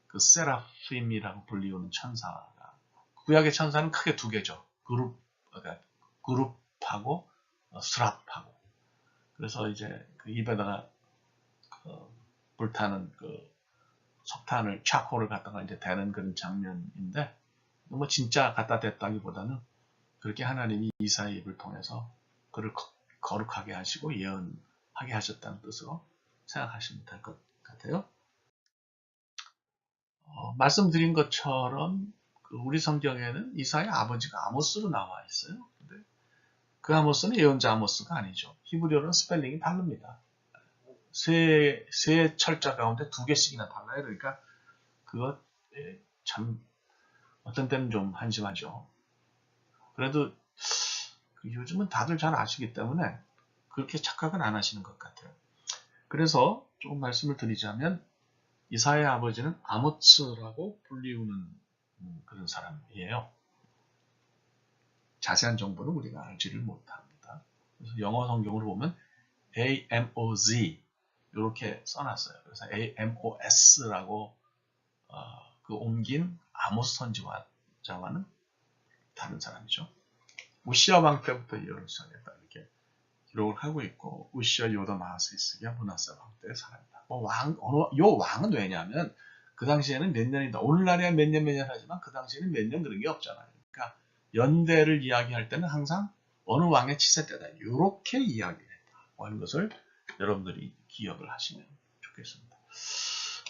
그 세라핌이라고 불리우는 천사가, 구약의 천사는 크게 두 개죠. 그룹하고 수랍하고. 그래서 이제 그 입에다가 불타는 그 석탄을 차코를 갖다가 이제 대는 그런 장면인데, 뭐 진짜 갖다 댔다기보다는 그렇게 하나님이 이사야의 입을 통해서 그를 거룩하게 하시고 예언하게 하셨다는 뜻으로 생각하시면 될 것 같아요. 말씀드린 것처럼 우리 성경에는 이사야의 아버지가 아모스로 나와 있어요. 근데 그 아모스는 예언자 아모스가 아니죠. 히브리어로는 스펠링이 다릅니다. 세 철자 가운데 두 개씩이나 달라요. 그러니까 그거 참 어떤 때는 좀 한심하죠. 그래도 요즘은 다들 잘 아시기 때문에 그렇게 착각은 안 하시는 것 같아요. 그래서 조금 말씀을 드리자면 이사야의 아버지는 아모스라고 불리우는 그런 사람이에요. 자세한 정보는 우리가 알지를 못합니다. 그래서 영어 성경으로 보면 AMOZ 이렇게 써놨어요. 그래서 AMOS라고 그 옮긴 아모스 선지자와는 다른 사람이죠. 우시아 왕 때부터 예언을 시작했다 이렇게 기록을 하고 있고, 우시아, 요담, 아하스이스기야 므낫세 왕 때의 사람이다. 요 왕은 왜냐하면 그 당시에는 몇 년이다. 오늘날이야 몇 년 하지만 그 당시에는 몇 년 그런 게 없잖아요. 그러니까 연대를 이야기할 때는 항상 어느 왕의 치세 때다 이렇게 이야기를 했다 하는 것을 여러분들이 기억을 하시면 좋겠습니다.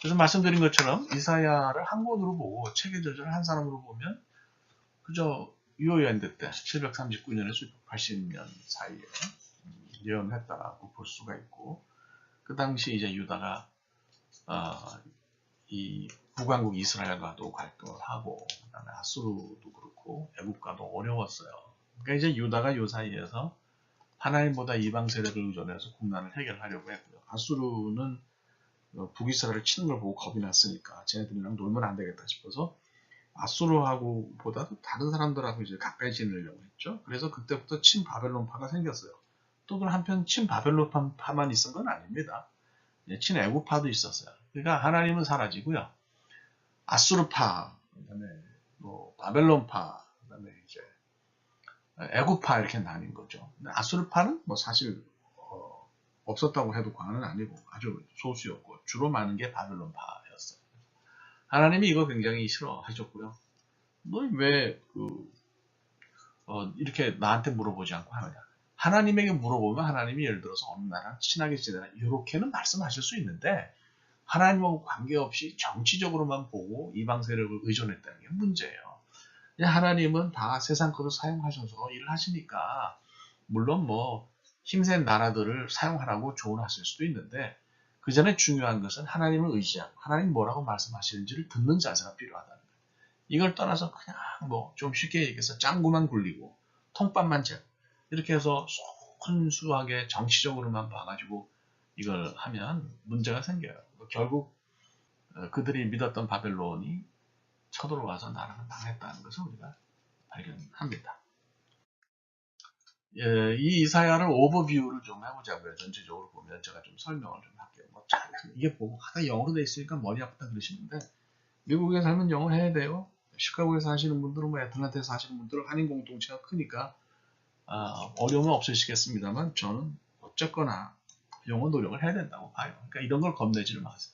그래서 말씀드린 것처럼 이사야를 한 권으로 보고 책의 저자를 한 사람으로 보면 그저 유효연대 때 739년에서 680년 사이에 예언했다라고 볼 수가 있고, 그 당시 이제 유다가 이 북왕국 이스라엘과도 갈등을 하고, 그다음에 아수르도 그렇고 애국과도 어려웠어요. 그러니까 이제 유다가 요 사이에서 하나님보다 이방 세력을 의존해서 국난을 해결하려고 했고요. 아수르는 북이스라엘을 치는 걸 보고 겁이 났으니까 쟤네들이랑 놀면 안 되겠다 싶어서 아수르하고 보다도 다른 사람들하고 이제 가까이 지내려고 했죠. 그래서 그때부터 친바벨론파가 생겼어요. 또 한편 친바벨론파만 있은 건 아닙니다. 친애국파도 있었어요. 그러니까 하나님은 사라지고요. 아수르파, 그다음에 뭐 바벨론파, 그다음에 이제 애국파 이렇게 나뉜 거죠. 아수르파는 뭐 사실 없었다고 해도 과언은 아니고 아주 소수였고 주로 많은 게 바벨론파였어요. 하나님이 이거 굉장히 싫어하셨고요. 너 왜 이렇게 나한테 물어보지 않고 하느냐. 하나님에게 물어보면 하나님이 예를 들어서 어느 나라랑 친하게 지내라 이렇게는 말씀하실 수 있는데, 하나님하고 관계없이 정치적으로만 보고 이방 세력을 의존했다는 게 문제예요. 하나님은 다 세상 것을 사용하셔서 일을 하시니까 물론 뭐 힘센 나라들을 사용하라고 조언하실 수도 있는데, 그 전에 중요한 것은 하나님을 의지하고 하나님 뭐라고 말씀하시는지를 듣는 자세가 필요하다는 거예요. 이걸 떠나서 그냥 뭐 좀 쉽게 얘기해서 짱구만 굴리고 통밥만 재고 이렇게 해서 순수하게 정치적으로만 봐가지고 이걸 하면 문제가 생겨요. 결국 그들이 믿었던 바벨론이 쳐들어와서 나라가 망했다는 것을 우리가 발견합니다. 이 이사야를 오버뷰를 좀 해보자고요. 전체적으로 보면 제가 좀 설명을 좀 할게요. 이게 보고 하다 영어로 돼 있으니까 머리 아프다 그러시는데, 미국에 살면 영어 해야 돼요. 시카고에 사시는 분들은 뭐 애틀란타에 사시는 분들은 한인 공동체가 크니까 어려움은 없으시겠습니다만 저는 어쨌거나 영어 노력을 해야 된다고 봐요. 그러니까 이런 걸 겁내지를 마세요.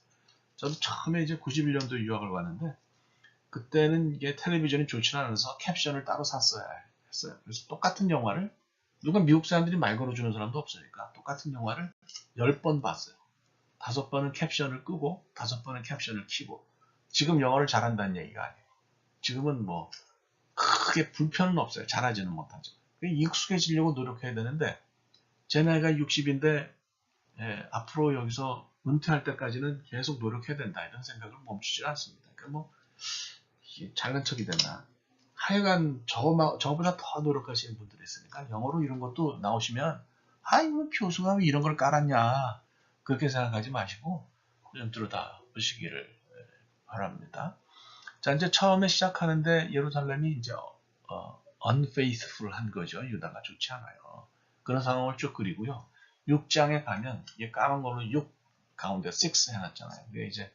저도 처음에 이제 91년도 유학을 왔는데 그때는 이게 텔레비전이 좋지 않아서 캡션을 따로 샀어야 했어요. 그래서 똑같은 영화를 누가 미국 사람들이 말 걸어주는 사람도 없으니까 똑같은 영화를 10번 봤어요. 5번은 캡션을 끄고 5번은 캡션을 켜고. 지금 영어를 잘한다는 얘기가 아니에요. 지금은 뭐 크게 불편은 없어요. 잘하지는 못하죠. 익숙해지려고 노력해야 되는데 제 나이가 60인데 앞으로 여기서 은퇴할 때까지는 계속 노력해야 된다 이런 생각을 멈추지 않습니다. 그러니까 뭐 잘난 척이 됐나. 하여간 저보다 더 노력하시는 분들이 있으니까 영어로 이런 것도 나오시면 아이고 교수가 왜 이런 걸 깔았냐 그렇게 생각하지 마시고 좀 들여다 보시기를 바랍니다. 자, 이제 처음에 시작하는데 예루살렘이 이제 unfaithful한 거죠. 유다가 좋지 않아요. 그런 상황을 쭉 그리고요. 6장에 가면 이 까만 걸로 6 가운데 6 해놨잖아요. 그게 이제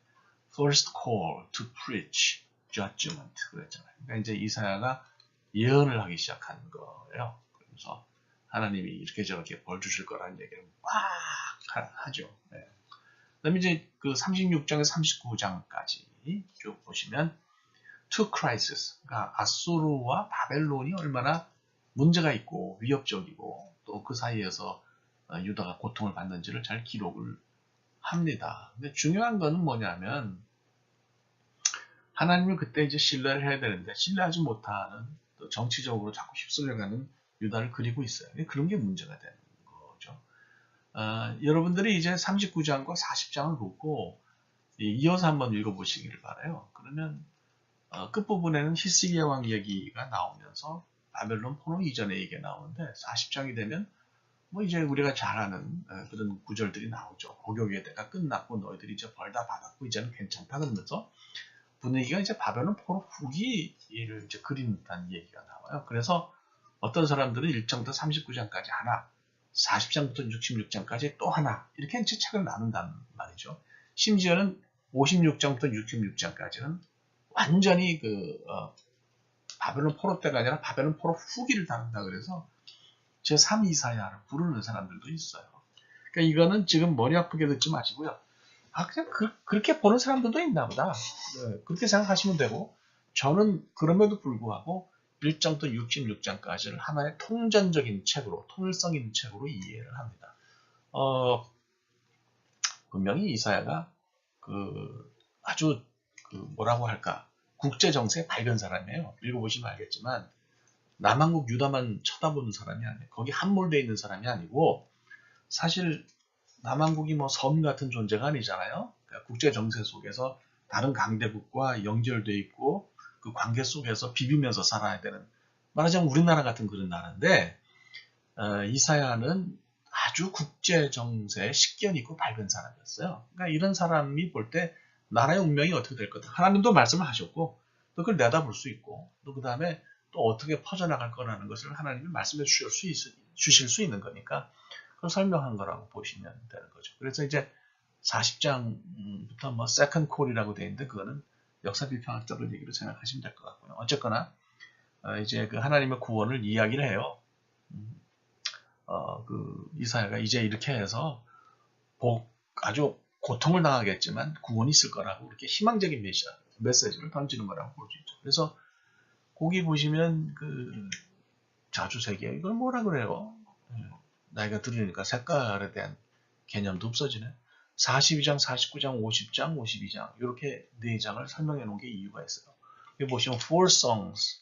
first call to preach judgment 그랬잖아요. 그러니까 이제 이사야가 예언을 하기 시작한 거예요. 그래서 하나님이 이렇게 저렇게 벌 주실 거라는 얘기를 막 하죠. 네. 그다음에 이제 그 36장에서 39장까지 쭉 보시면 two crises, 그러니까 아수르와 바벨론이 얼마나 문제가 있고 위협적이고 또 그 사이에서 유다가 고통을 받는지를 잘 기록을 합니다. 근데 중요한 거는 뭐냐면 하나님을 그때 이제 신뢰를 해야 되는데 신뢰하지 못하는 또 정치적으로 자꾸 휩쓸려가는 유다를 그리고 있어요. 그런 게 문제가 되는 거죠. 여러분들이 이제 39장과 40장을 보고 이어서 한번 읽어보시기를 바라요. 그러면 끝부분에는 히스기야 왕 얘기가 나오면서 바벨론 포로 이전의 얘기가 나오는데 40장이 되면 뭐 이제 우리가 잘 아는 그런 구절들이 나오죠. 고교의 때가 끝났고 너희들이 이제 벌 다 받았고 이제는 괜찮다 그러면서 분위기가 이제 바벨론 포로 후기를 이제 그린다는 얘기가 나와요. 그래서 어떤 사람들은 1장부터 39장까지 하나, 40장부터 66장까지 또 하나 이렇게 이제 책을 나눈단 말이죠. 심지어는 56장부터 66장까지는 완전히 바벨론 포로 때가 아니라 바벨론 포로 후기를 다룬다 그래서 제3 이사야를 부르는 사람들도 있어요. 그러니까 이거는 지금 머리 아프게 듣지 마시고요. 그냥 그렇게 보는 사람들도 있나 보다. 네, 그렇게 생각하시면 되고 저는 그럼에도 불구하고 1장부터 66장까지를 하나의 통전적인 책으로 통일성 있는 책으로 이해를 합니다. 분명히 이사야가 아주 뭐라고 할까 국제 정세에 밝은 사람이에요. 읽어보시면 알겠지만 남한국 유다만 쳐다보는 사람이 아니에요. 거기 함몰되어 있는 사람이 아니고 사실 남한국이 뭐 섬 같은 존재가 아니잖아요. 그러니까 국제 정세 속에서 다른 강대국과 연결되어 있고 그 관계 속에서 비비면서 살아야 되는 말하자면 우리나라 같은 그런 나라인데 이사야는 아주 국제 정세에 식견 있고 밝은 사람이었어요. 그러니까 이런 사람이 볼 때 나라의 운명이 어떻게 될 거다. 하나님도 말씀을 하셨고 또 그걸 내다볼 수 있고 또 그 다음에 또 어떻게 퍼져나갈 거라는 것을 하나님이 말씀해 주실 수 있는 거니까 그걸 설명한 거라고 보시면 되는 거죠. 그래서 이제 40장부터 뭐 세컨드 콜이라고 되어 있는데 그거는 역사 비평학자들 얘기로 생각하시면 될 것 같고요. 어쨌거나 이제 그 하나님의 구원을 이야기를 해요. 이사야가 이제 이렇게 해서 아주 고통을 당하겠지만 구원이 있을 거라고 이렇게 희망적인 메시지를 던지는 거라고 볼 수 있죠. 그래서 거기 보시면 자주색이에요. 이걸 뭐라 그래요? 나이가 들으니까 색깔에 대한 개념도 없어지네. 42장, 49장, 50장, 52장 이렇게 4장을 설명해 놓은 게 이유가 있어요. 여기 보시면 Four Songs,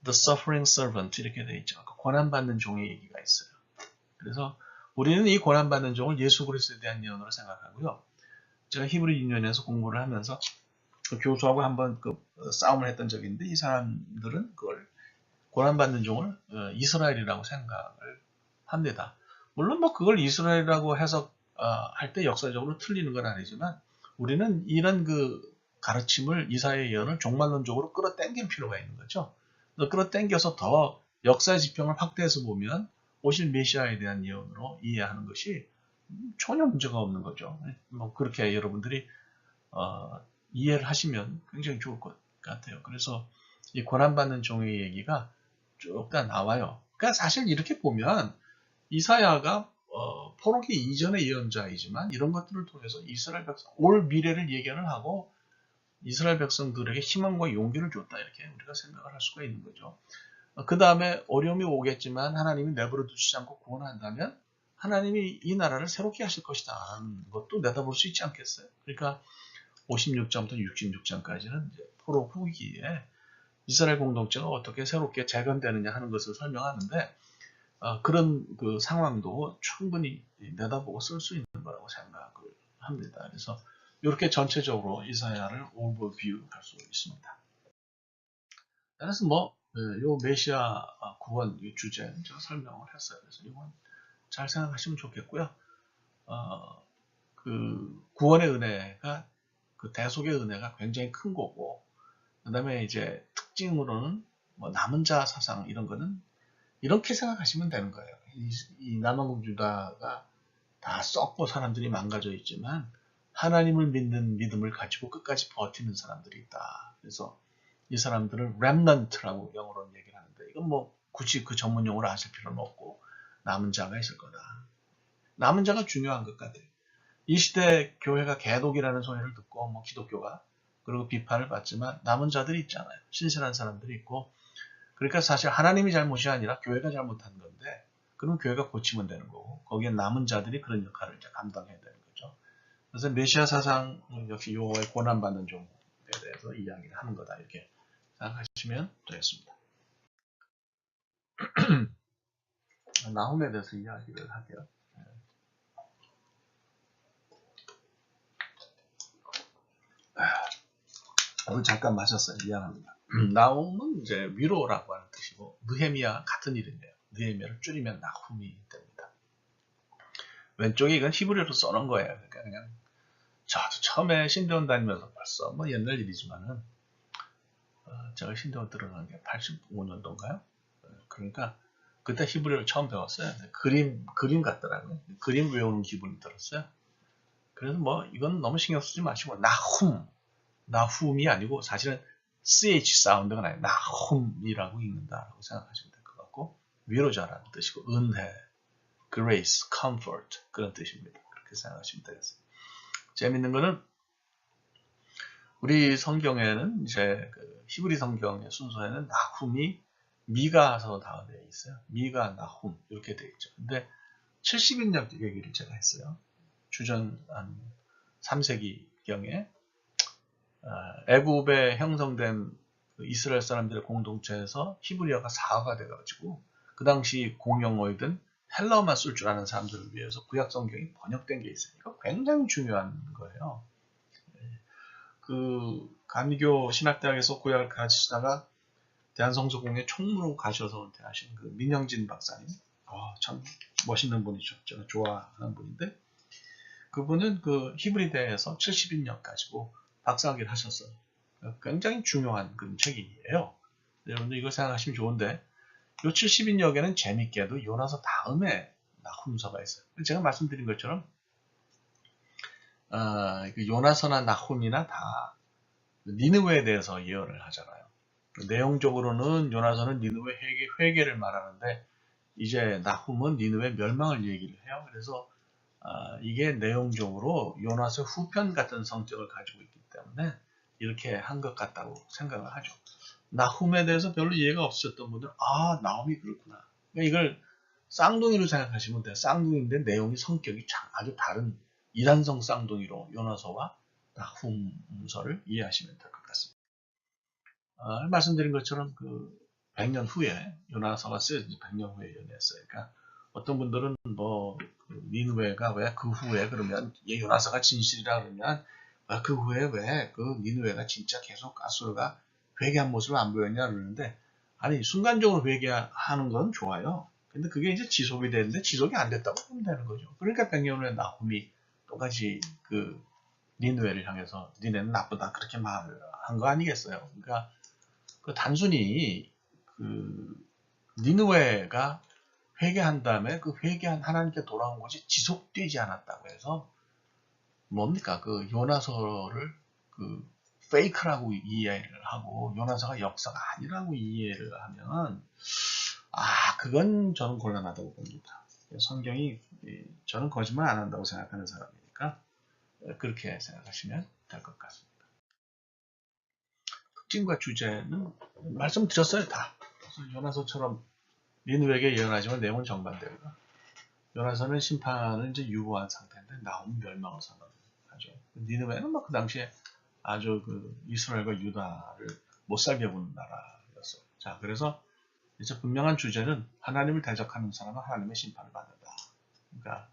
The Suffering Servant 이렇게 되어 있죠. 고난받는 종의 얘기가 있어요. 그래서 우리는 이 고난받는 종을 예수 그리스도에 대한 예언으로 생각하고요. 제가 히브리 유년에서 공부를 하면서 교수하고 한번 싸움을 했던 적이 있는데 이 사람들은 그걸 고난받는 종을 이스라엘이라고 생각을 합니다. 물론 뭐 그걸 이스라엘이라고 해석할 때 역사적으로 틀리는 건 아니지만 우리는 이런 가르침을 이사야의 예언을 종말론적으로 끌어당길 필요가 있는 거죠. 끌어당겨서 더 역사의 지평을 확대해서 보면 오실 메시아에 대한 예언으로 이해하는 것이 전혀 문제가 없는 거죠. 뭐 그렇게 여러분들이 이해를 하시면 굉장히 좋을 것 같아요. 그래서 이 고난받는 종의 얘기가 쭉 다 나와요. 그러니까 사실 이렇게 보면 이사야가 포로기 이전의 예언자이지만 이런 것들을 통해서 이스라엘 백성 올 미래를 예견을 하고 이스라엘 백성들에게 희망과 용기를 줬다 이렇게 우리가 생각을 할 수가 있는 거죠. 그 다음에 어려움이 오겠지만 하나님이 내버려 두시지 않고 구원한다면 하나님이 이 나라를 새롭게 하실 것이다 하는 것도 내다볼 수 있지 않겠어요? 그러니까 56장부터 66장까지는 포로 후기에 이스라엘 공동체가 어떻게 새롭게 재건되느냐 하는 것을 설명하는데 그런 상황도 충분히 내다보고 쓸 수 있는 거라고 생각을 합니다. 그래서 이렇게 전체적으로 이사야를 오버뷰 할 수 있습니다. 그래서 요 메시아 구원 주제 제가 설명을 했어요. 그래서 이건 잘 생각하시면 좋겠고요. 그 구원의 은혜가 그 대속의 은혜가 굉장히 큰 거고, 그 다음에 이제 특징으로는 뭐 남은 자 사상 이런 거는 이렇게 생각하시면 되는 거예요. 이 남아공 유다가 다 썩고 사람들이 망가져 있지만 하나님을 믿는 믿음을 가지고 끝까지 버티는 사람들이 있다. 그래서 이 사람들은 렘넌트라고 영어로는 얘기를 하는데, 이건 뭐 굳이 그 전문 용어를 아실 필요는 없고 남은 자가 있을 거다. 남은 자가 중요한 것 같아요. 이 시대 교회가 개독이라는 소리를 듣고 뭐 기독교가 그리고 비판을 받지만 남은 자들이 있잖아요. 신실한 사람들이 있고, 그러니까 사실 하나님이 잘못이 아니라 교회가 잘못한 건데, 그럼 교회가 고치면 되는 거고, 거기에 남은 자들이 그런 역할을 이제 감당해야 되는 거죠. 그래서 메시아 사상 역시 요거에 고난받는 종에 대해서 이야기를 하는 거다, 이렇게 생각하시면 되겠습니다. 나훔에 대해서 이야기를 할게요. 잠깐 마셨어요. 미안합니다. 나훔은 이제 위로라고 하는 뜻이고, 느헤미야와 같은 이름이에요. 느헤미야를 줄이면 나훔이 됩니다. 왼쪽에 이건 히브리어로 써놓은 거예요. 그러니까 그냥 저도 처음에 신대원 다니면서 벌써 뭐 옛날 일이지만은 제가 신대원 들어간 게 85년도인가요? 그러니까 그때 히브리어를 처음 배웠어요. 그림 같더라고요. 그림 외우는 기분이 들었어요. 그래서 뭐 이건 너무 신경 쓰지 마시고 나훔이 아니고 사실은 CH 사운드가 나요. 나훔이라고 읽는다라고 생각하시면 될 것 같고, 위로자라는 뜻이고 은혜, grace, comfort 그런 뜻입니다. 그렇게 생각하시면 되겠습니다. 재밌는 거는 우리 성경에는 이제 그 히브리 성경의 순서에는 나훔이 미가서 다음에 있어요. 미가, 나훔 이렇게 되어 있죠. 근데 70인역 얘기를 제가 했어요. 주전 한 3세기경에 애굽에 형성된 이스라엘 사람들의 공동체에서 히브리어가 사화가 돼가지고 그 당시 공용어이든 헬라어만 쓸 줄 아는 사람들을 위해서 구약 성경이 번역된 게 있어요. 이거 굉장히 중요한 거예요. 그 감리교 신학대학에서 구약을 가르치시다가 대한성서공회 총무로 가셔서 은퇴하신 그 민영진 박사님, 참 멋있는 분이죠. 제가 좋아하는 분인데, 그분은 그 히브리대에서 70인역 가지고 박사학위를 하셨어요. 굉장히 중요한 그런 책이에요. 여러분들 이거 생각하시면 좋은데, 이 70인역에는 재밌게도 요나서 다음에 나훔서가 있어요. 제가 말씀드린 것처럼 그 요나서나 나훔이나 다 니느웨에 대해서 예언을 하잖아요. 내용적으로는 요나서는 니느웨 회개를 말하는데, 이제 나훔은 니느웨 멸망을 얘기를 해요. 그래서 이게 내용적으로 요나서 후편 같은 성격을 가지고 있기 때문에 이렇게 한 것 같다고 생각을 하죠. 나훔에 대해서 별로 이해가 없으셨던 분들은 나훔이 그렇구나. 그러니까 이걸 쌍둥이로 생각하시면 돼요. 쌍둥이인데 내용이 성격이 아주 다른 이단성 쌍둥이로 요나서와 나훔서를 이해하시면 될 것 같습니다. 말씀드린 것처럼 그 100년 후에 요나서가 쓰여진 100년 후에 연애했어요. 그러니까 어떤 분들은 그 니느웨가 왜 그 후에 그러면 요나서가 진실이라 그러면 그 후에 왜 그 니느웨가 진짜 계속 아수르가 회개한 모습을 안 보였냐 그러는데, 아니 순간적으로 회개하는 건 좋아요. 근데 그게 이제 지속이 되는데 지속이 안 됐다고 보면 되는 거죠. 그러니까 100년 후에 나훔이 똑같이 그 니느웨를 향해서 니네는 나쁘다 그렇게 말을 한 거 아니겠어요. 그러니까 그 단순히 그 니느웨가 회개한 다음에 그 회개한 하나님께 돌아온 것이 지속되지 않았다고 해서 뭡니까? 그 요나서를 그 페이크라고 이해를 하고 요나서가 역사가 아니라고 이해를 하면 그건 저는 곤란하다고 봅니다. 성경이 저는 거짓말 안 한다고 생각하는 사람이니까 그렇게 생각하시면 될 것 같습니다. 특징과 주제는 말씀드렸어요 다. 그래서 요나서처럼 니느웨에게 예언하지만 내용은 정반대고, 요나서는 심판을 이제 유보한 상태인데 나훔은 멸망을 선언하죠. 니느웨는 그 당시에 아주 그 이스라엘과 유다를 못 살게 보는 나라였어요. 자, 그래서 이제 분명한 주제는 하나님을 대적하는 사람은 하나님의 심판을 받는다. 그러니까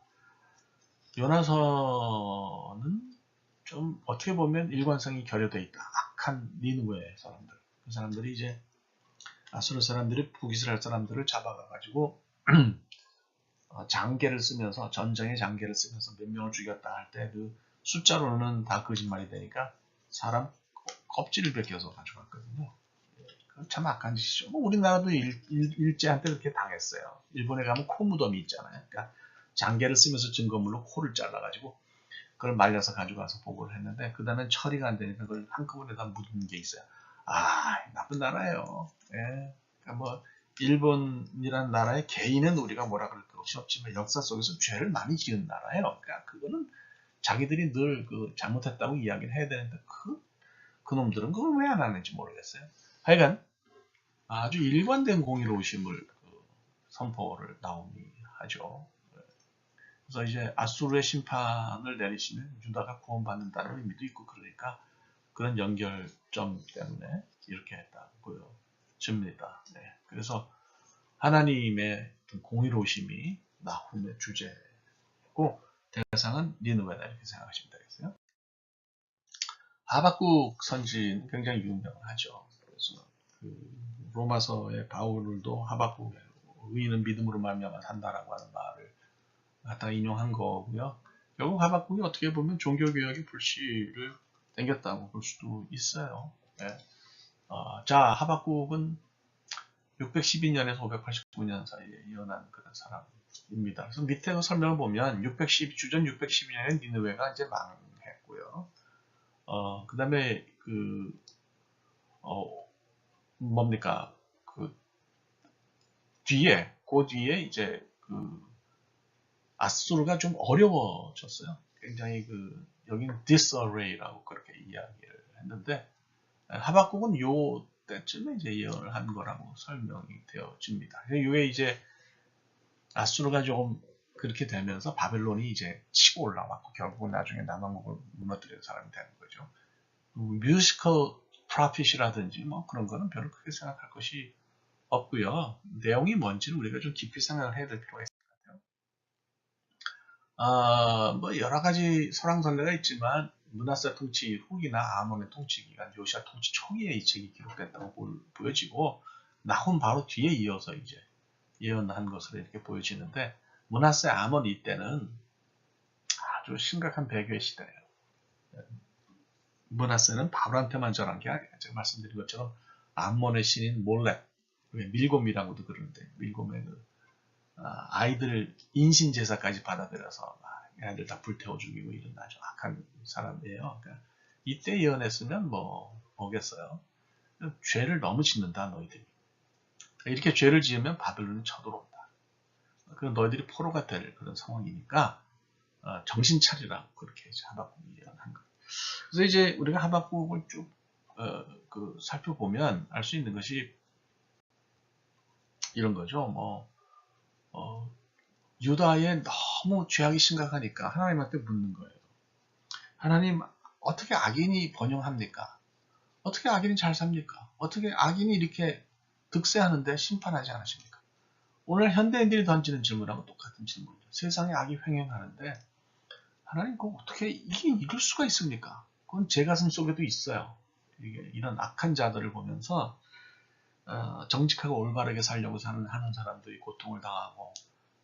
요나서는 좀 어떻게 보면 일관성이 결여되어 있다. 악한 니느웨 사람들, 그 사람들이 이제 아수르 사람들이 북이스라엘 사람들을 잡아가가지고 장계를 쓰면서 전쟁의 장계를 쓰면서 몇 명을 죽였다 할 때 그 숫자로는 다 거짓말이 되니까 사람 껍질을 벗겨서 가져갔거든요. 그건 참 악한 짓이죠. 뭐 우리나라도 일제한테 그렇게 당했어요. 일본에 가면 코 무덤이 있잖아요. 그러니까 장계를 쓰면서 증거물로 코를 잘라가지고 그걸 말려서 가져가서 보고를 했는데 그 다음엔 처리가 안 되니까 그걸 한꺼번에 다 묻은 게 있어요. 아, 나쁜 나라예요. 예. 그러니까 뭐 일본이라는 나라의 개인은 우리가 뭐라 그럴 것이 없지만 역사 속에서 죄를 많이 지은 나라예요. 그러니까 그거는 자기들이 늘 그 잘못했다고 이야기를 해야 되는데 그 놈들은 그걸 왜 안 하는지 모르겠어요. 하여간 아주 일관된 공의로우심을 선포를 나오니 하죠. 그래서 이제 아수르의 심판을 내리시면 유다가 구원받는다는 의미도 있고 그러니까 그런 연결점 때문에 이렇게 했다고 보여집니다. 네. 그래서 하나님의 공의로우심이 나훔의 주제고 대상은 니느웨다 이렇게 생각하시면 되겠어요. 하박국 선지는 굉장히 유명하죠. 그래서 그 로마서의 바울도 하박국의 의인은 믿음으로 말미암아 산다라고 하는 말을 갖다 인용한 거고요. 결국 하박국이 어떻게 보면 종교개혁의 불씨를 땡겼다고 볼 수도 있어요. 네. 자, 하박국은 612년에서 589년 사이에 예언한 그런 사람입니다. 그래서 밑에 설명을 보면 주전 612년에 니느웨가 이제 망했고요. 그 다음에 뭡니까? 그 뒤에 이제 아수르가 좀 어려워졌어요. 굉장히 여기는 disarray라고 그렇게 이야기를 했는데, 하박국은 요 때쯤에 이제 예언을 한 거라고 설명이 되어집니다. 요에 이제 아수르가 조금 그렇게 되면서 바벨론이 이제 치고 올라왔고, 결국은 나중에 남왕국을 무너뜨리는 사람이 되는 거죠. 뮤지컬 프로핏이라든지 뭐 그런 거는 별로 크게 생각할 것이 없고요. 내용이 뭔지를 우리가 좀 깊이 생각을 해야 될 필요가 있을 것 같아요. 뭐 여러 가지 설왕설래가 있지만 므낫세 통치 후기나 아몬의 통치 기간, 요시아 통치 초기에 이 책이 기록됐다고 보여지고 나훔 바로 뒤에 이어서 이제 예언한 것으로 이렇게 보여지는데 므낫세 아몬 이때는 아주 심각한 배교의 시대예요. 므낫세는 바울한테만 전한 게 아니라 제가 말씀드린 것처럼 암몬의 신인 몰렉, 밀곰이라고도 그러는데 밀곰의 아이들 인신 제사까지 받아들여서 애들 다 불태워 죽이고 이런 아주 악한 사람이에요. 그러니까 이때 예언했으면 뭐겠어요. 죄를 너무 짓는다 너희들이. 이렇게 죄를 지으면 바벨론이 쳐들어온다. 그럼 너희들이 포로가 될 그런 상황이니까 정신 차리라고 그렇게 하박국이 예언한 거예요. 그래서 이제 우리가 하박국을 쭉 살펴보면 알 수 있는 것이 이런 거죠. 유다의 너무 죄악이 심각하니까 하나님한테 묻는 거예요. 하나님, 어떻게 악인이 번영합니까? 어떻게 악인이 잘 삽니까? 어떻게 악인이 이렇게 득세하는데 심판하지 않으십니까? 오늘 현대인들이 던지는 질문하고 똑같은 질문이죠. 세상에 악이 횡행하는데 하나님 그거 어떻게 이게 이룰 수가 있습니까? 그건 제 가슴 속에도 있어요. 이런 악한 자들을 보면서 정직하고 올바르게 살려고 하는 사람들이 고통을 당하고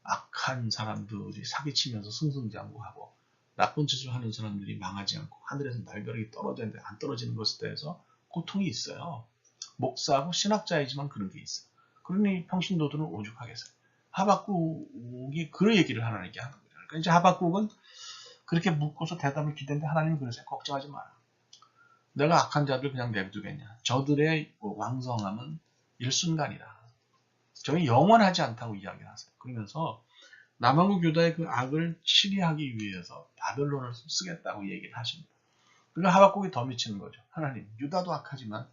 악한 사람들이 사기치면서 승승장구하고 나쁜 짓을 하는 사람들이 망하지 않고 하늘에서 날벼락이 떨어지는데 안 떨어지는 것에 대해서 고통이 있어요. 목사하고 신학자이지만 그런 게 있어요. 그러니 평신도들은 오죽하겠어요. 하박국이 그 얘기를 하나님께 하는 거예요. 그러니까 이제 하박국은 그렇게 묻고서 대답을 기대는데 하나님은 그러세요. 걱정하지 마라. 내가 악한 자들 그냥 내두겠냐. 저들의 왕성함은 일순간이다. 저희 영원하지 않다고 이야기를 하세요. 그러면서 남한국 유다의 그 악을 치리하기 위해서 바벨론을 쓰겠다고 얘기를 하십니다. 그러니까 하박국이 더 미치는 거죠. 하나님, 유다도 악하지만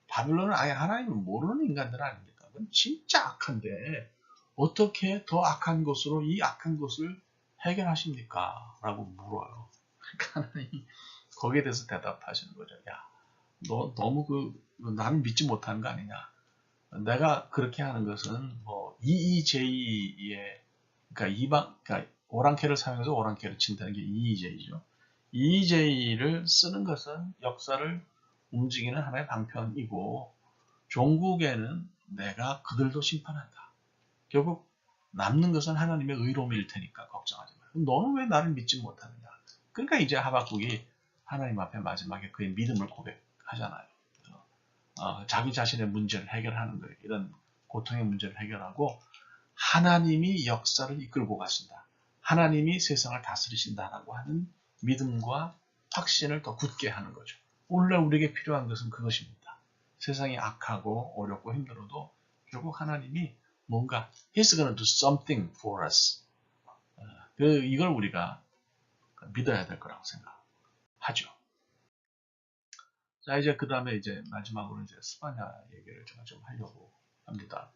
바벨론은 아예 하나님을 모르는 인간들 아닙니까? 그건 진짜 악한데 어떻게 더 악한 것으로 이 악한 것을 해결하십니까? 라고 물어요. 그러니까 하나님이 거기에 대해서 대답하시는 거죠. 야, 너 너무 나를 믿지 못하는 거 아니냐? 내가 그렇게 하는 것은 EEJ의 그러니까 오랑캐를 사용해서 오랑캐를 친다는 게 EEJ죠. EEJ를 쓰는 것은 역사를 움직이는 하나의 방편이고 종국에는 내가 그들도 심판한다. 결국 남는 것은 하나님의 의로움일 테니까 걱정하지 마. 너는 왜 나를 믿지 못하느냐. 그러니까 이제 하박국이 하나님 앞에 마지막에 그의 믿음을 고백하잖아요. 자기 자신의 문제를 해결하는 거예요. 이런 고통의 문제를 해결하고 하나님이 역사를 이끌고 가신다. 하나님이 세상을 다스리신다라고 하는 믿음과 확신을 더 굳게 하는 거죠. 오늘날 우리에게 필요한 것은 그것입니다. 세상이 악하고 어렵고 힘들어도 결국 하나님이 뭔가 He's going to do something for us. 이걸 우리가 믿어야 될 거라고 생각하죠. 자, 이제 그 다음에 이제 마지막으로 이제 스파냐 얘기를 제가 좀 하려고 합니다.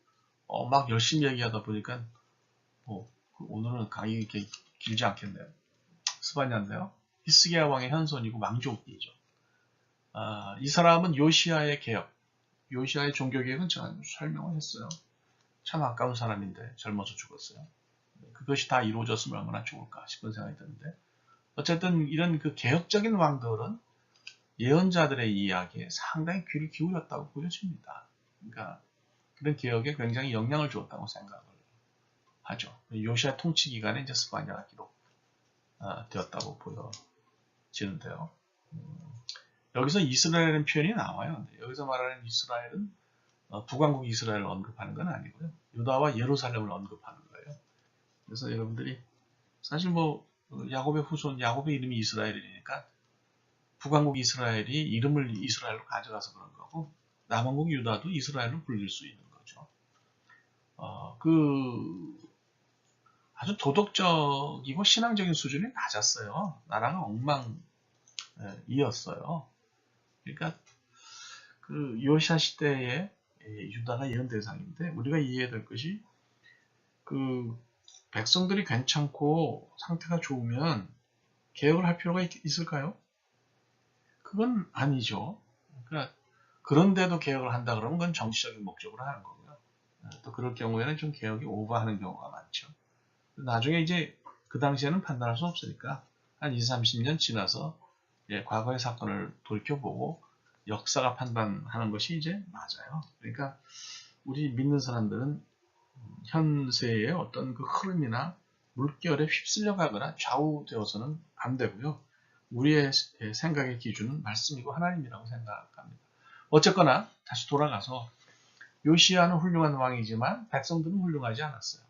막 열심히 얘기하다 보니까 오늘은 강의 이렇게 길지 않겠네요. 스파냐인데요. 히스기야 왕의 현손이고 왕족이죠. 이 사람은 요시아의 개혁, 요시아의 종교개혁은 제가 설명을 했어요. 참 아까운 사람인데 젊어서 죽었어요. 그것이 다 이루어졌으면 얼마나 좋을까 싶은 생각이 드는데 어쨌든 이런 그 개혁적인 왕들은 예언자들의 이야기에 상당히 귀를 기울였다고 보여집니다. 그러니까 그런 개혁에 굉장히 영향을 주었다고 생각을 하죠. 요시아 통치 기간에 이제 스파냐가 기록되었다고 보여지는데요. 여기서 이스라엘이라는 표현이 나와요. 여기서 말하는 이스라엘은 북왕국 이스라엘을 언급하는 건 아니고요. 유다와 예루살렘을 언급하는 거예요. 그래서 여러분들이 사실 야곱의 후손, 야곱의 이름이 이스라엘이니까 북왕국 이스라엘이 이름을 이스라엘로 가져가서 그런 거고 남왕국 유다도 이스라엘로 불릴 수 있는 거죠. 아주 도덕적이고 신앙적인 수준이 낮았어요. 나라가 엉망이었어요. 그러니까 그 요시아 시대에 유다가 예언 대상인데 우리가 이해해야 될 것이 그 백성들이 괜찮고 상태가 좋으면 개혁을 할 필요가 있을까요? 그건 아니죠. 그러니까 그런데도 개혁을 한다 그러면 그건 정치적인 목적으로 하는 거고요. 또 그럴 경우에는 좀 개혁이 오버하는 경우가 많죠. 나중에 이제 그 당시에는 판단할 수 없으니까 한 20, 30년 지나서 과거의 사건을 돌이켜보고 역사가 판단하는 것이 이제 맞아요. 그러니까 우리 믿는 사람들은 현세의 어떤 그 흐름이나 물결에 휩쓸려 가거나 좌우되어서는 안 되고요. 우리의 생각의 기준은 말씀이고 하나님이라고 생각합니다. 어쨌거나 다시 돌아가서 요시아는 훌륭한 왕이지만 백성들은 훌륭하지 않았어요.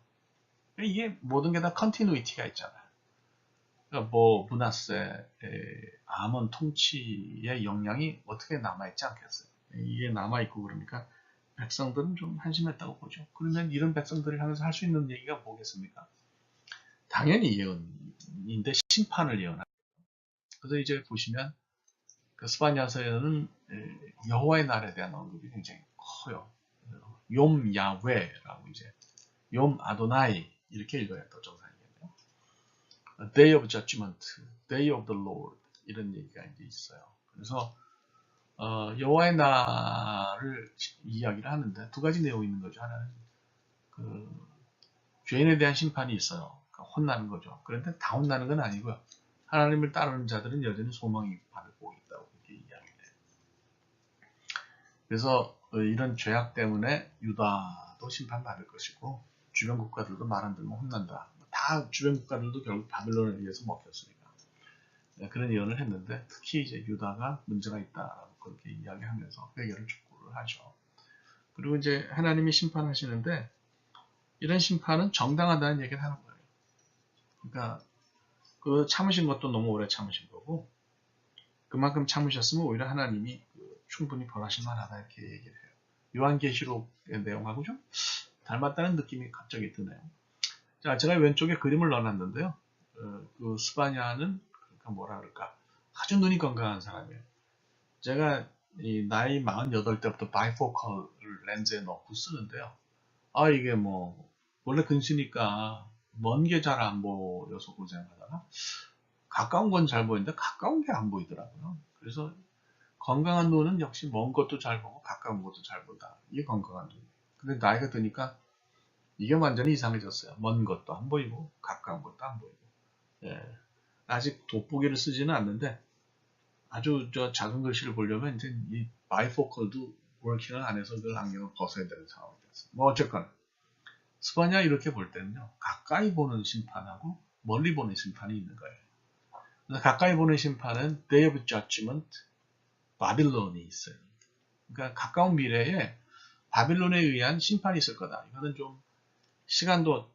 이게 모든 게 다 컨티뉴이티가 있잖아요. 그러니까 므낫세, 아몬 통치의 영향이 어떻게 남아있지 않겠어요. 이게 남아있고 그러니까 백성들은 좀 한심했다고 보죠. 그러면 이런 백성들을 향해서 할 수 있는 얘기가 뭐겠습니까? 당연히 예언인데 심판을 예언합니다. 그래서 이제 보시면 그 스파냐서에는 여호와의 날에 대한 언급이 굉장히 커요. 욤 야훼라고 이제 욤 아도나이 이렇게 읽어야 더 정상이겠네요. Day of Judgment, Day of the Lord 이런 얘기가 이제 있어요. 그래서 여호와의 날을 이야기를 하는데 두 가지 내용이 있는 거죠. 하나는 그 죄인에 대한 심판이 있어요. 그러니까 혼나는 거죠. 그런데 다 혼나는 건 아니고요. 하나님을 따르는 자들은 여전히 소망이 받고 있다고 이렇게 이야기해요. 그래서 이런 죄악 때문에 유다도 심판받을 것이고 주변 국가들도 말 안 들으면 혼난다. 다 주변 국가들도 결국 바빌론에 의해서 먹혔으니까 그런 예언을 했는데 특히 이제 유다가 문제가 있다라고 그렇게 이야기하면서 회개를 촉구를 하죠. 그리고 이제 하나님이 심판하시는데 이런 심판은 정당하다는 얘기를 하는 거예요. 그러니까 그 참으신 것도 너무 오래 참으신 거고 그만큼 참으셨으면 오히려 하나님이 충분히 벌하실 만하다 이렇게 얘기를 해요. 요한계시록의 내용하고 좀 닮았다는 느낌이 갑자기 드네요. 자, 제가 왼쪽에 그림을 넣어놨는데요. 그 스파냐는 그러니까 뭐라 그럴까 아주 눈이 건강한 사람이에요. 제가 이 나이 48 때부터 바이포컬 렌즈에 넣고 쓰는데요. 이게 원래 근시니까 먼 게 잘 안 보여서 고생하다가 가까운 건 잘 보이는데 가까운 게 안 보이더라고요. 그래서 건강한 눈은 역시 먼 것도 잘 보고 가까운 것도 잘 본다. 이게 건강한 눈. 근데 나이가 드니까 이게 완전히 이상해졌어요. 먼 것도 안 보이고 가까운 것도 안 보이고. 아직 돋보기를 쓰지는 않는데 아주 작은 글씨를 보려면 이제 이 바이포컬도 워킹을 안 해서 그 안경을 벗어야 되는 상황이 됐어요. 어쨌거나 스바냐 이렇게 볼 때는요, 가까이 보는 심판하고 멀리 보는 심판이 있는 거예요. 그래서 가까이 보는 심판은 Day of Judgment, 바빌론이 있어요. 그러니까 가까운 미래에 바빌론에 의한 심판이 있을 거다. 이거는 좀 시간도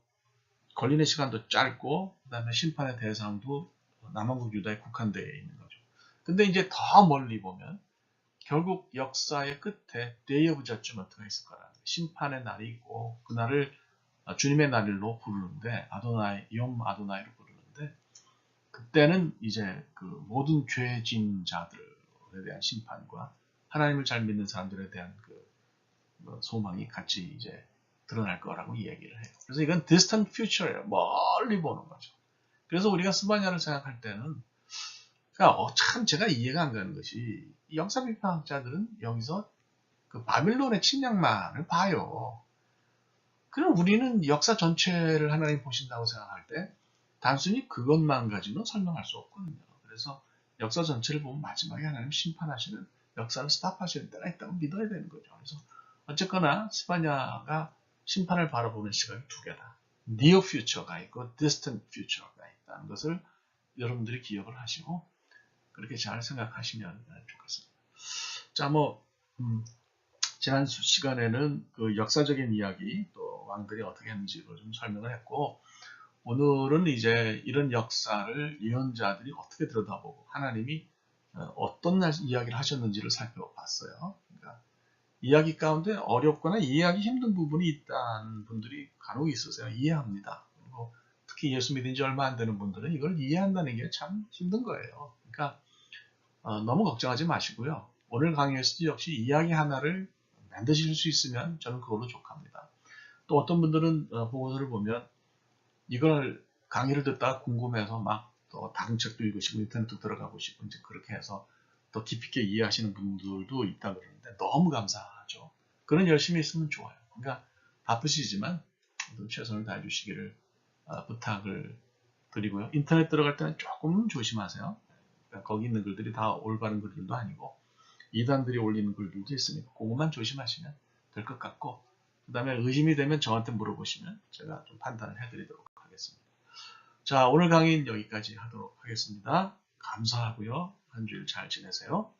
걸리는 시간도 짧고 그다음에 심판의 대상도 남왕국 유다에 국한되어 있는 거죠. 근데 이제 더 멀리 보면 결국 역사의 끝에 Day of Judgment가 있을 거라는 거예요. 심판의 날이 있고 그날을 주님의 날로 부르는데 아도나이, 욤 아도나이로 부르는데 그때는 이제 그 모든 죄진 자들에 대한 심판과 하나님을 잘 믿는 사람들에 대한 그 소망이 같이 이제 드러날 거라고 이야기를 해요. 그래서 이건 distant future예요. 멀리 보는 거죠. 그래서 우리가 스바냐를 생각할 때는 그러니까 참 제가 이해가 안 가는 것이 이 역사 비판학자들은 여기서 그 바빌론의 침략만을 봐요. 그럼 우리는 역사 전체를 하나님 보신다고 생각할 때 단순히 그것만 가지고는 설명할 수 없거든요. 그래서 역사 전체를 보면 마지막에 하나님 심판하시는 역사를 스탑하시는 때가 있다고 믿어야 되는 거죠. 그래서 어쨌거나 스바냐가 심판을 바라보는 시각이 두 개다. near future가 있고 distant future가 있다는 것을 여러분들이 기억을 하시고 그렇게 잘 생각하시면 좋겠습니다. 자, 지난 시간에는 그 역사적인 이야기 또 왕들이 어떻게 했는지를 좀 설명을 했고 오늘은 이제 이런 역사를 예언자들이 어떻게 들여다보고 하나님이 어떤 이야기를 하셨는지를 살펴봤어요. 그러니까 이야기 가운데 어렵거나 이해하기 힘든 부분이 있다는 분들이 간혹 있으세요. 이해합니다. 그리고 특히 예수 믿은 지 얼마 안 되는 분들은 이걸 이해한다는 게 참 힘든 거예요. 그러니까 너무 걱정하지 마시고요. 오늘 강의에서도 역시 이야기 하나를 만드실 수 있으면 저는 그걸로 족합니다. 또 어떤 분들은 보고서를 보면 이걸 강의를 듣다가 궁금해서 막 또 다른 책도 읽으시고 인터넷도 들어가 보시고 이제 그렇게 해서 더 깊이 있게 이해하시는 분들도 있다 그러는데 너무 감사하죠. 그런 열심히 있으면 좋아요. 그러니까 바쁘시지만 최선을 다해 주시기를 부탁을 드리고요. 인터넷 들어갈 때는 조금 조심하세요. 그러니까 거기 있는 글들이 다 올바른 글들도 아니고 이단들이 올리는 글들도 있으니까 그것만 조심하시면 될 것 같고 그 다음에 의심이 되면 저한테 물어보시면 제가 좀 판단을 해드리도록 하겠습니다. 자, 오늘 강의는 여기까지 하도록 하겠습니다. 감사하고요. 한 주일 잘 지내세요.